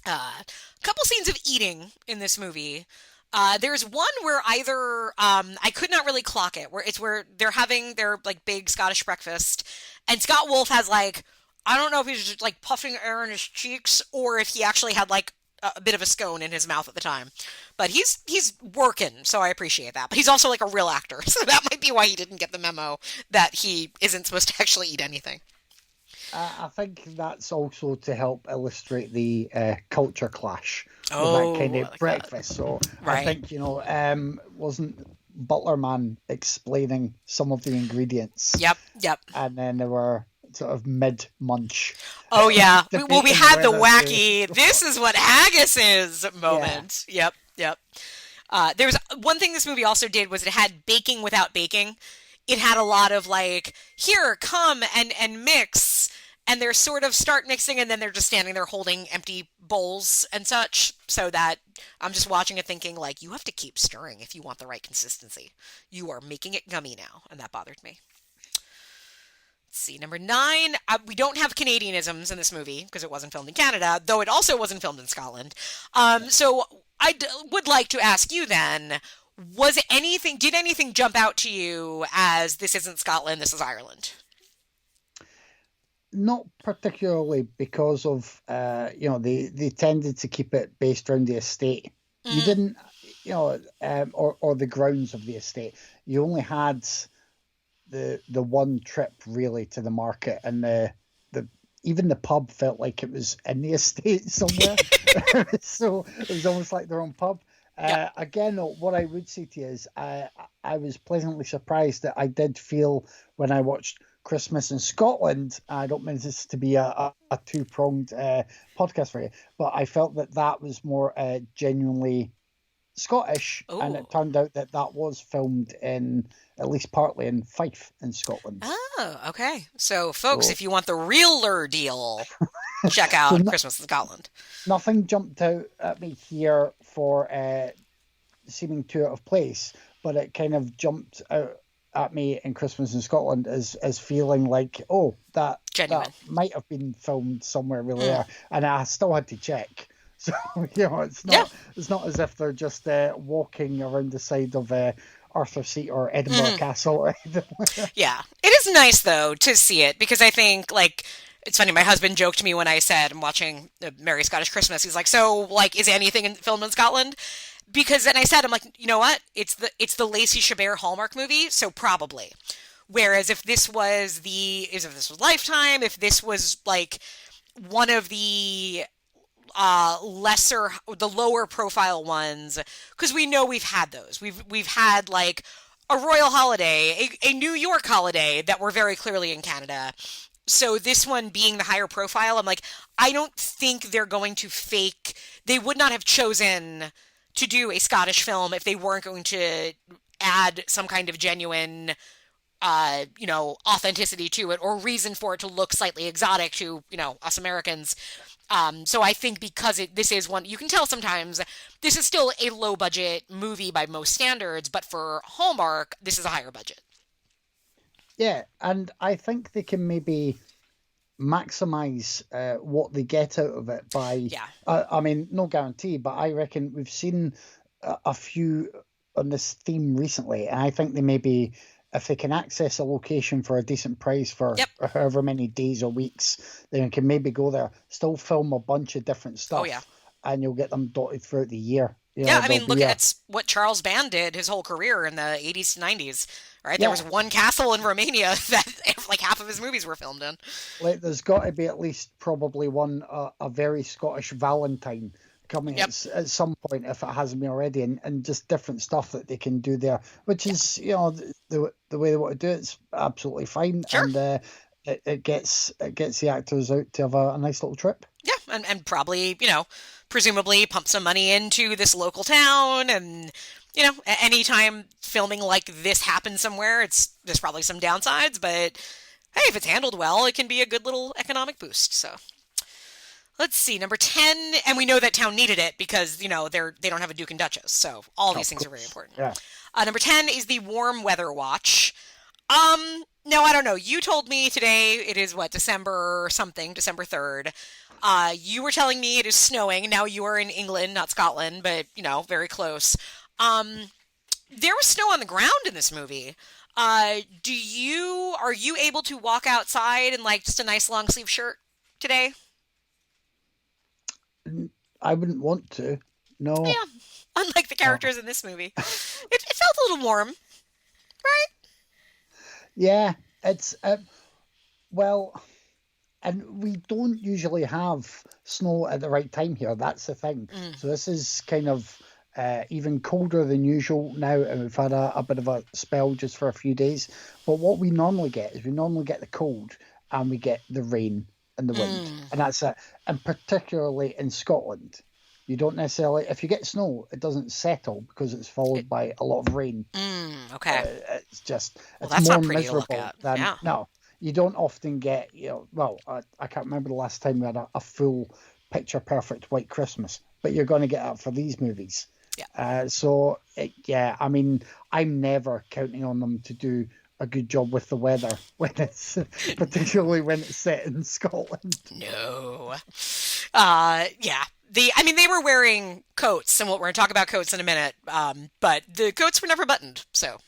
A couple scenes of eating in this movie. There's one where either I could not really clock it, where they're having their like big Scottish breakfast, and Scott Wolf has like, I don't know if he's just like puffing air in his cheeks or if he actually had like a bit of a scone in his mouth at the time, but he's working, so I appreciate that. But he's also like a real actor, so that might be why he didn't get the memo that he isn't supposed to actually eat anything. I think that's also to help illustrate the culture clash with Oh, that kind of like breakfast. So Right. I think, wasn't Butler Man explaining some of the ingredients? Yep. And then they were sort of mid-munch. Oh yeah. We debating had the whether to- wacky, this is what haggis is moment. Yep. There's one thing this movie also did was it had baking without baking. It had a lot of like, here, come and mix. And they're sort of start mixing, and then they're just standing there holding empty bowls and such, so that I'm just watching it thinking, like, you have to keep stirring if you want the right consistency. You are making it gummy now, and that bothered me. Let's see, number 9. We don't have Canadianisms in this movie, because it wasn't filmed in Canada, though it also wasn't filmed in Scotland. So I would like to ask you then, did anything jump out to you as this isn't Scotland, this is Ireland? Not particularly because of, they tended to keep it based around the estate. You didn't, or the grounds of the estate. You only had the one trip really to the market, and even the pub felt like it was in the estate somewhere. So it was almost like their own pub. Again, what I would say to you is I was pleasantly surprised that I did feel when I watched Christmas in Scotland. I don't mean this to be a two-pronged podcast for you, but I felt that was more genuinely Scottish, and it turned out that was filmed in, at least partly, in Fife in Scotland. Oh, okay. So, folks, if you want the realer deal, check out Christmas in Scotland. Nothing jumped out at me here for seeming too out of place, but it kind of jumped out at me in Christmas in Scotland as feeling like, that might have been filmed somewhere really there, and I still had to check. So it's not as if they're just walking around the side of Arthur's Seat or Edinburgh Castle or anything like that. Yeah, it is nice though to see it, because I think it's funny. My husband joked to me when I said I'm watching A Merry Scottish Christmas. He's like, "So is anything filmed in Scotland?" Because then I said, I'm like, you know what? It's the Lacey Chabert Hallmark movie, so probably. Whereas if this was Lifetime, if this was one of the lower profile ones, because we know we've had those. We've had a royal holiday, a New York holiday that were very clearly in Canada. So this one being the higher profile, I'm like, I don't think they're going to fake. They would not have chosen to do a Scottish film if they weren't going to add some kind of genuine, authenticity to it, or reason for it to look slightly exotic to, us Americans. So I think because this is one, you can tell sometimes this is still a low budget movie by most standards, but for Hallmark, this is a higher budget. Yeah, and I think they can maybe maximize what they get out of it by, I mean, no guarantee, but I reckon we've seen a few on this theme recently, and I think they maybe, if they can access a location for a decent price for however many days or weeks, they can maybe go there, still film a bunch of different stuff, and you'll get them dotted throughout the year. I mean, look at what Charles Band did his whole career in the 80s to 90s, right? There was one castle in Romania that half of his movies were filmed in. There's got to be at least probably one, a very Scottish Valentine coming at some point, if it hasn't been already, and just different stuff that they can do there, which is, the way they want to do it's absolutely fine. Sure. And it gets the actors out to have a nice little trip. Yeah, and probably, presumably pump some money into this local town, and anytime filming like this happens somewhere, there's probably some downsides, but hey, if it's handled well, it can be a good little economic boost. So let's see, number 10, and we know that town needed it because they don't have a Duke and Duchess, so all these things are very important. Yeah. Number 10 is the warm weather watch. No, I don't know. You told me today it is December 3rd. You were telling me it is snowing. Now you are in England, not Scotland, but very close. There was snow on the ground in this movie. Are you able to walk outside in just a nice long sleeve shirt today? I wouldn't want to. No. Yeah. Unlike the characters in this movie. It felt a little warm, right? Yeah, it's and we don't usually have snow at the right time here. That's the thing. So this is kind of even colder than usual now, and we've had a bit of a spell just for a few days. But what we normally get is the cold, and we get the rain and the wind, and that's it. And particularly in Scotland, you don't necessarily, if you get snow, it doesn't settle because it's followed by a lot of rain. Okay. It's just, it's more not pretty miserable to look at. than, no, you don't often get, I can't remember the last time we had a full picture perfect white Christmas, but you're going to get that for these movies. Yeah. I mean, I'm never counting on them to do a good job with the weather particularly when it's set in Scotland. No. Yeah. They were wearing coats, and we're going to talk about coats in a minute, but the coats were never buttoned, so.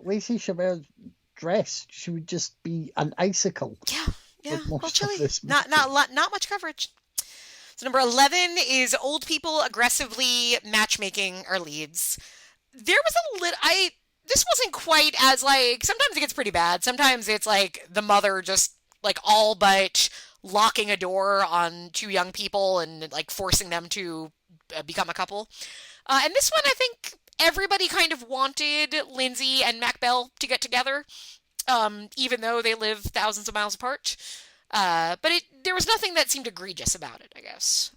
Lacey Chabert's dress, she would just be an icicle. Yeah. Well, chilly. Not much coverage. So number 11 is old people aggressively matchmaking our leads. There was this wasn't quite as sometimes it gets pretty bad. Sometimes it's the mother just all but locking a door on two young people and forcing them to become a couple. And this one, I think everybody kind of wanted Lindsay and Mac Bell to get together. even though they live thousands of miles apart. But there was nothing that seemed egregious about it, I guess.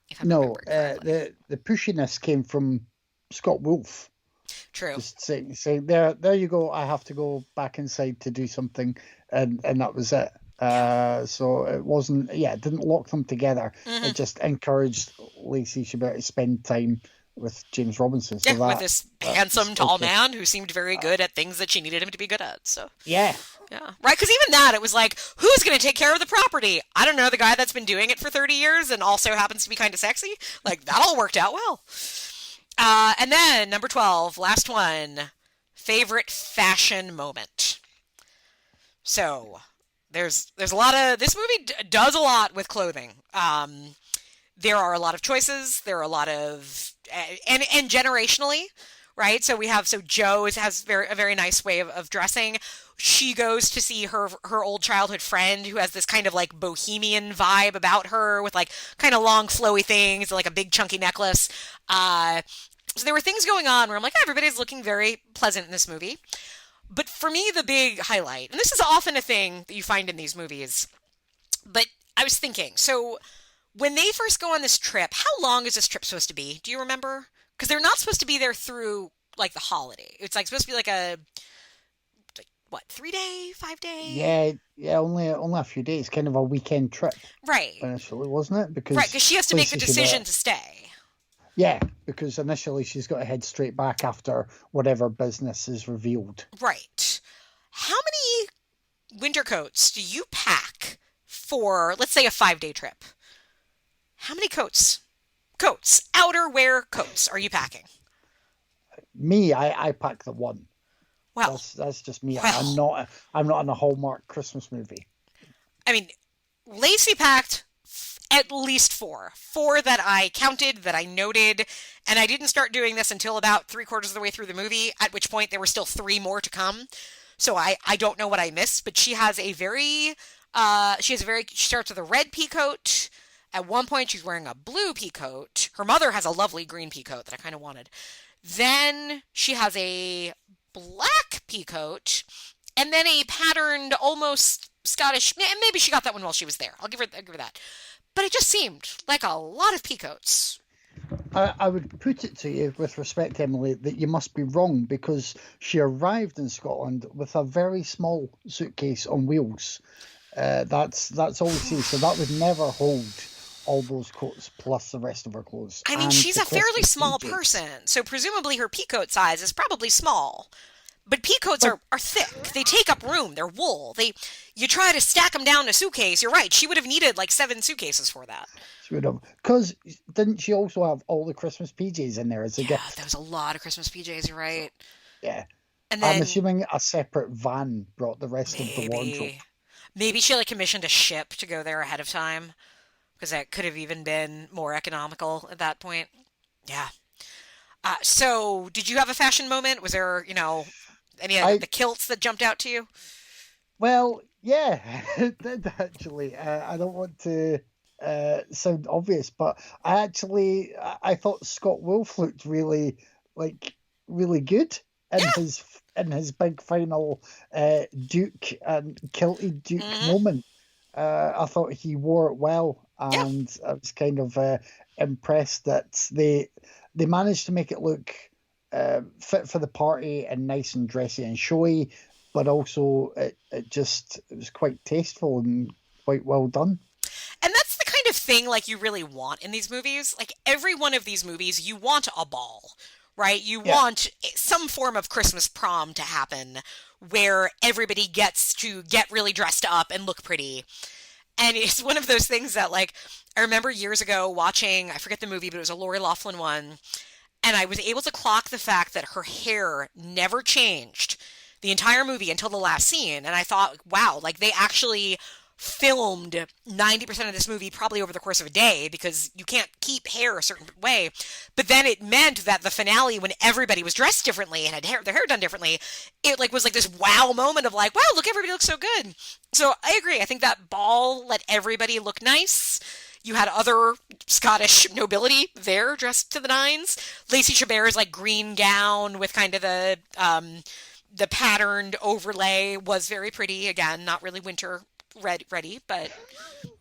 If I'm No, remembering correctly. the pushiness came from Scott Wolf. True. Just saying, there you go. I have to go back inside to do something, and that was it. So it wasn't. Yeah, it didn't lock them together. It just encouraged Lacey Chabert to spend time with James Robinson. So with this handsome, tall man who seemed very good at things that she needed him to be good at. So yeah, right. Because even that, it was like, who's going to take care of the property? I don't know. The guy that's been doing it for 30 years and also happens to be kind of sexy. Like that all worked out well. And then number 12, last one, favorite fashion moment. So there's a lot of, this movie does a lot with clothing. There are a lot of choices. There are a lot of, and generationally, right? So Jo has a very nice way of dressing. She goes to see her old childhood friend who has this kind of like bohemian vibe about her with like kind of long flowy things, like a big chunky necklace. So there were things going on where I'm like, everybody's looking very pleasant in this movie. But for me, the big highlight, and this is often a thing that you find in these movies, but I was thinking, so when they first go on this trip, how long is this trip supposed to be? Do you remember? Because they're not supposed to be there through like the holiday. It's like supposed to be like a, what, 3-day, 5-day? Yeah, only a few days, kind of a weekend trip. Right. Initially, wasn't it? Because she has to make the decision to stay. Yeah, because initially she's got to head straight back after whatever business is revealed. Right. How many winter coats do you pack for, let's say, a 5-day trip? How many coats, outerwear coats are you packing? Me, I pack the one. Well, that's just me. Well, I'm not in a Hallmark Christmas movie. I mean, Lacey packed at least 4 that I counted, that I noted, and I didn't start doing this until about 3/4 of the way through the movie, at which point there were still 3 more to come. So I don't know what I missed, but she has a very, she starts with a red peacoat. At one point she's wearing a blue peacoat. Her mother has a lovely green peacoat that I kind of wanted. Then she has a black peacoat, and then a patterned, almost Scottish, maybe she got that one while she was there. I'll give her that. But it just seemed like a lot of peacoats. I would put it to you, with respect, Emily, that you must be wrong, because she arrived in Scotland with a very small suitcase on wheels. That's all we see. So that would never hold all those coats plus the rest of her clothes. I mean, she's a fairly small person, so presumably her peacoat size is probably small. But peacoats are thick. They take up room. They're wool. You try to stack them down in a suitcase. You're right. She would have needed like 7 suitcases for that. She would have. Because didn't she also have all the Christmas PJs in there as a gift? Yeah, there was a lot of Christmas PJs. You're right. Yeah. And then, I'm assuming a separate van brought the rest of the wardrobe. Maybe she commissioned a ship to go there ahead of time, because that could have even been more economical at that point. Yeah. So did you have a fashion moment? Was there, any of the kilts that jumped out to you? Well, yeah, it did actually. I don't want to sound obvious, but I thought Scott Wolf looked really good in his big final Duke and kilted Duke moment. I thought he wore it well, and I was kind of impressed that they managed to make it look fit for the party and nice and dressy and showy, but also it was quite tasteful and quite well done. And that's the kind of thing you really want in these movies. Like every one of these movies, you want a ball, right? You want some form of Christmas prom to happen where everybody gets to get really dressed up and look pretty. And it's one of those things that I remember years ago watching, I forget the movie, but it was a Lori Loughlin one. And I was able to clock the fact that her hair never changed the entire movie until the last scene. And I thought, wow, they actually filmed 90% of this movie probably over the course of a day, because you can't keep hair a certain way. But then it meant that the finale, when everybody was dressed differently and had their hair done differently, it was this wow moment of wow, look, everybody looks so good. So I agree. I think that ball let everybody look nice. You had other Scottish nobility there dressed to the nines. Lacey Chabert's green gown with kind of the the patterned overlay was very pretty. Again, not really winter ready, but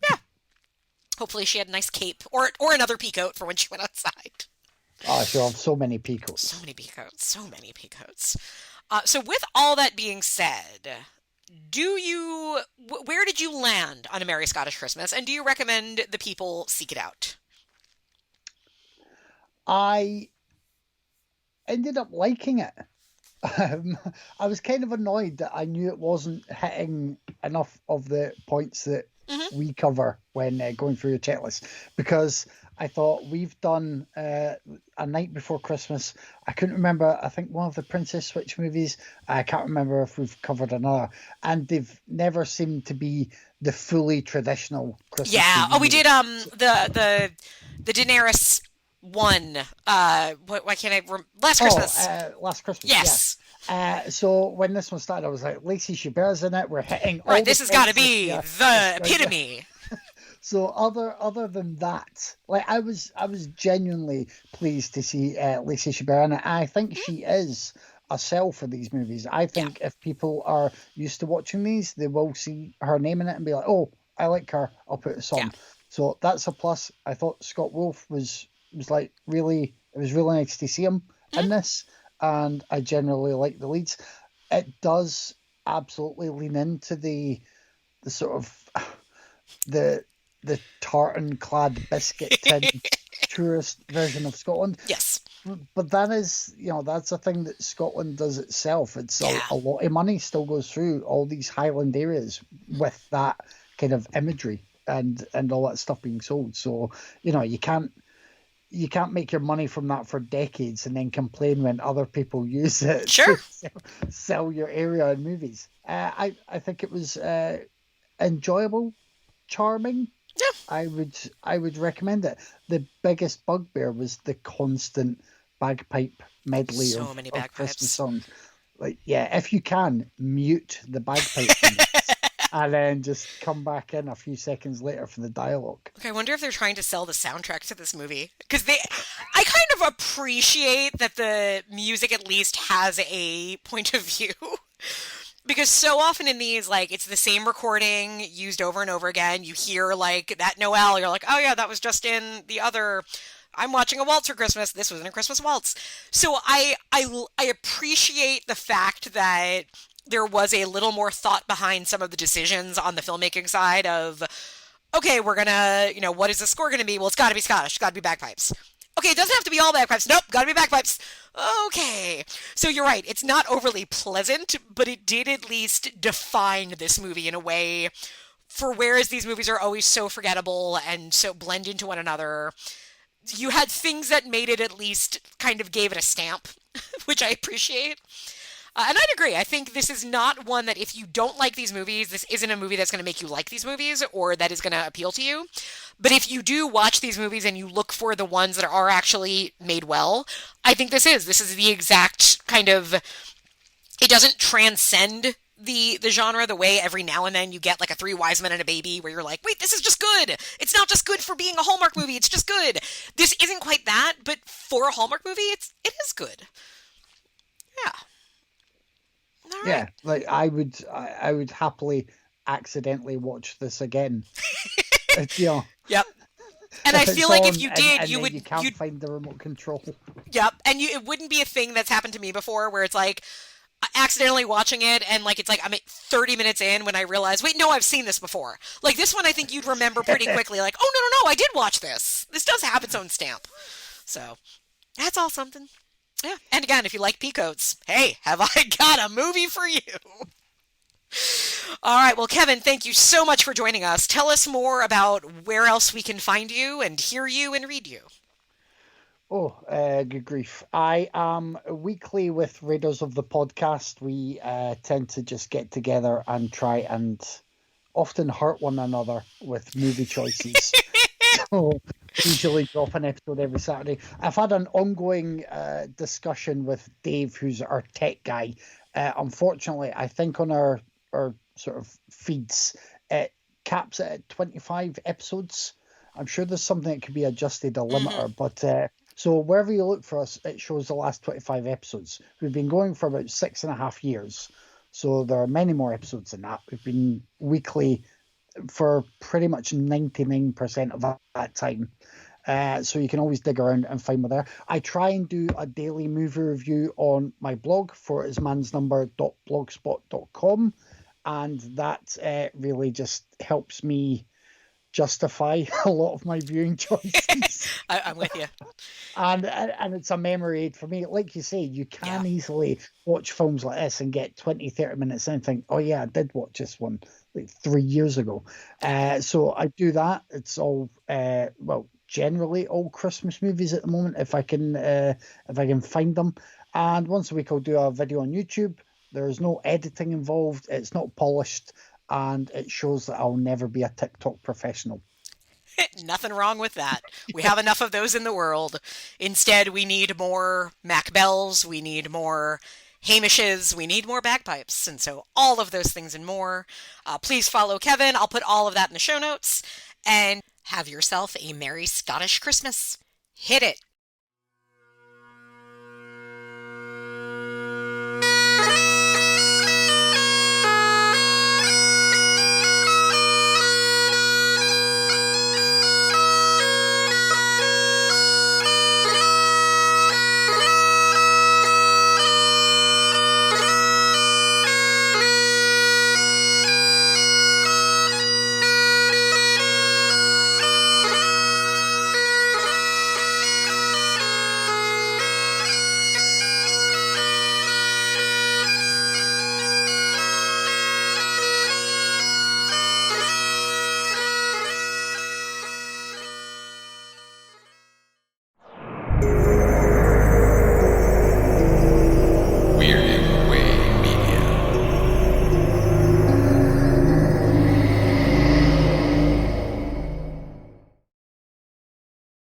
yeah. Hopefully she had a nice cape or another peacoat for when she went outside. Oh, she'll have so many peacoats. So many peacoats. So many peacoats. So with all that being said, where did you land on A Merry Scottish Christmas, and do you recommend the people seek it out? I ended up liking it. I was kind of annoyed that I knew it wasn't hitting enough of the points that we cover when going through your checklist, because I thought we've done A Night Before Christmas. I couldn't remember. I think one of the Princess Switch movies. I can't remember if we've covered another, and they've never seemed to be the fully traditional Christmas. Yeah. movie. Oh, we did the Daenerys one. Why can't I? Last Christmas. Last Christmas. Yes. Yeah. So when this one started, I was like, Lacey Chabert's in it. We're hitting. Right. All This the has got to points be this the year. epitome. So other than that, like I was genuinely pleased to see Lacey Chabert in it. I think she is a sell for these movies. I think if people are used to watching these, they will see her name in it and be like, "Oh, I like her. I'll put this on." Yeah. So that's a plus. I thought Scott Wolf was like really. It was really nice to see him in this, and I generally like the leads. It does absolutely lean into the sort of the tartan-clad biscuit tin tourist version of Scotland. Yes. But that is, that's a thing that Scotland does itself. It's Yeah. a lot of money still goes through all these Highland areas with that kind of imagery and all that stuff being sold. So, you can't make your money from that for decades and then complain when other people use it Sure. to sell your area in movies. I think it was enjoyable, charming. Yeah. I would recommend it. The biggest bugbear was the constant bagpipe medley So of, many of bagpipes. Christmas songs. Like, yeah, if you can, mute the bagpipe and then just come back in a few seconds later for the dialogue. Okay, I wonder if they're trying to sell the soundtrack to this movie. Because I kind of appreciate that the music at least has a point of view. Because so often in these, like, it's the same recording used over and over again. You hear, like, that Noel, you're like, oh yeah, that was just in the other, I'm watching a waltz for Christmas. This was in a Christmas waltz. So I appreciate the fact that there was a little more thought behind some of the decisions on the filmmaking side of, okay, we're gonna, what is the score gonna be? Well, it's gotta be Scottish, gotta be bagpipes. Okay, it doesn't have to be all bagpipes. Nope, gotta be bagpipes. Okay. So you're right, it's not overly pleasant, but it did at least define this movie in a way, for whereas these movies are always so forgettable and so blend into one another, you had things that made it at least kind of gave it a stamp, which I appreciate. And I'd agree. I think this is not one that if you don't like these movies, this isn't a movie that's going to make you like these movies or that is going to appeal to you. But if you do watch these movies and you look for the ones that are actually made well, I think this is the exact kind of, it doesn't transcend the genre the way every now and then you get like a Three Wise Men and a Baby where you're like, wait, this is just good. It's not just good for being a Hallmark movie. It's just good. This isn't quite that, but for a Hallmark movie, it is good. Yeah. All right. Yeah, like I would happily accidentally watch this again. Yep. And I If feel it's like on if you did, and you then would. You can't find the remote control. Yep. And it wouldn't be a thing that's happened to me before where it's like accidentally watching it and like it's like I'm at 30 minutes in when I realize, wait, no, I've seen this before. Like this one I think you'd remember pretty quickly. Like, oh, no, I did watch this. This does have its own stamp. So that's all something. Yeah. And again, if you like peacoats, hey, have I got a movie for you? All right. Well, Kevin, thank you so much for joining us. Tell us more about where else we can find you and hear you and read you. Oh, good grief. I am weekly with Raiders of the Podcast. We tend to just get together and try and often hurt one another with movie choices. So usually drop an episode every Saturday. I've had an ongoing discussion with Dave, who's our tech guy. Unfortunately, I think on our sort of feeds, it caps it at 25 episodes. I'm sure there's something that could be adjusted, a limiter, but So wherever you look for us, it shows the last 25 episodes. We've been going for about 6.5 years. So there are many more episodes than that. We've been weekly for pretty much 99% of that time. So you can always dig around and find me there. I try and do a daily movie review on my blog for ismansnumber.blogspot.com, and that really just helps me justify a lot of my viewing choices. I'm with you. And it's a memory aid for me. Like you say, you can easily watch films like this and get 20, 30 minutes in and think, oh yeah, I did watch this one like 3 years ago. So I do that. It's all, generally all Christmas movies at the moment, if I can find them. And once a week I'll do a video on YouTube. There's no editing involved. It's not polished. And it shows that I'll never be a TikTok professional. Nothing wrong with that. We have enough of those in the world. Instead, we need more Mac Bells. We need more Hamishes. We need more bagpipes. And so all of those things and more. Please follow Kevin. I'll put all of that in the show notes. And have yourself a Merry Scottish Christmas. Hit it.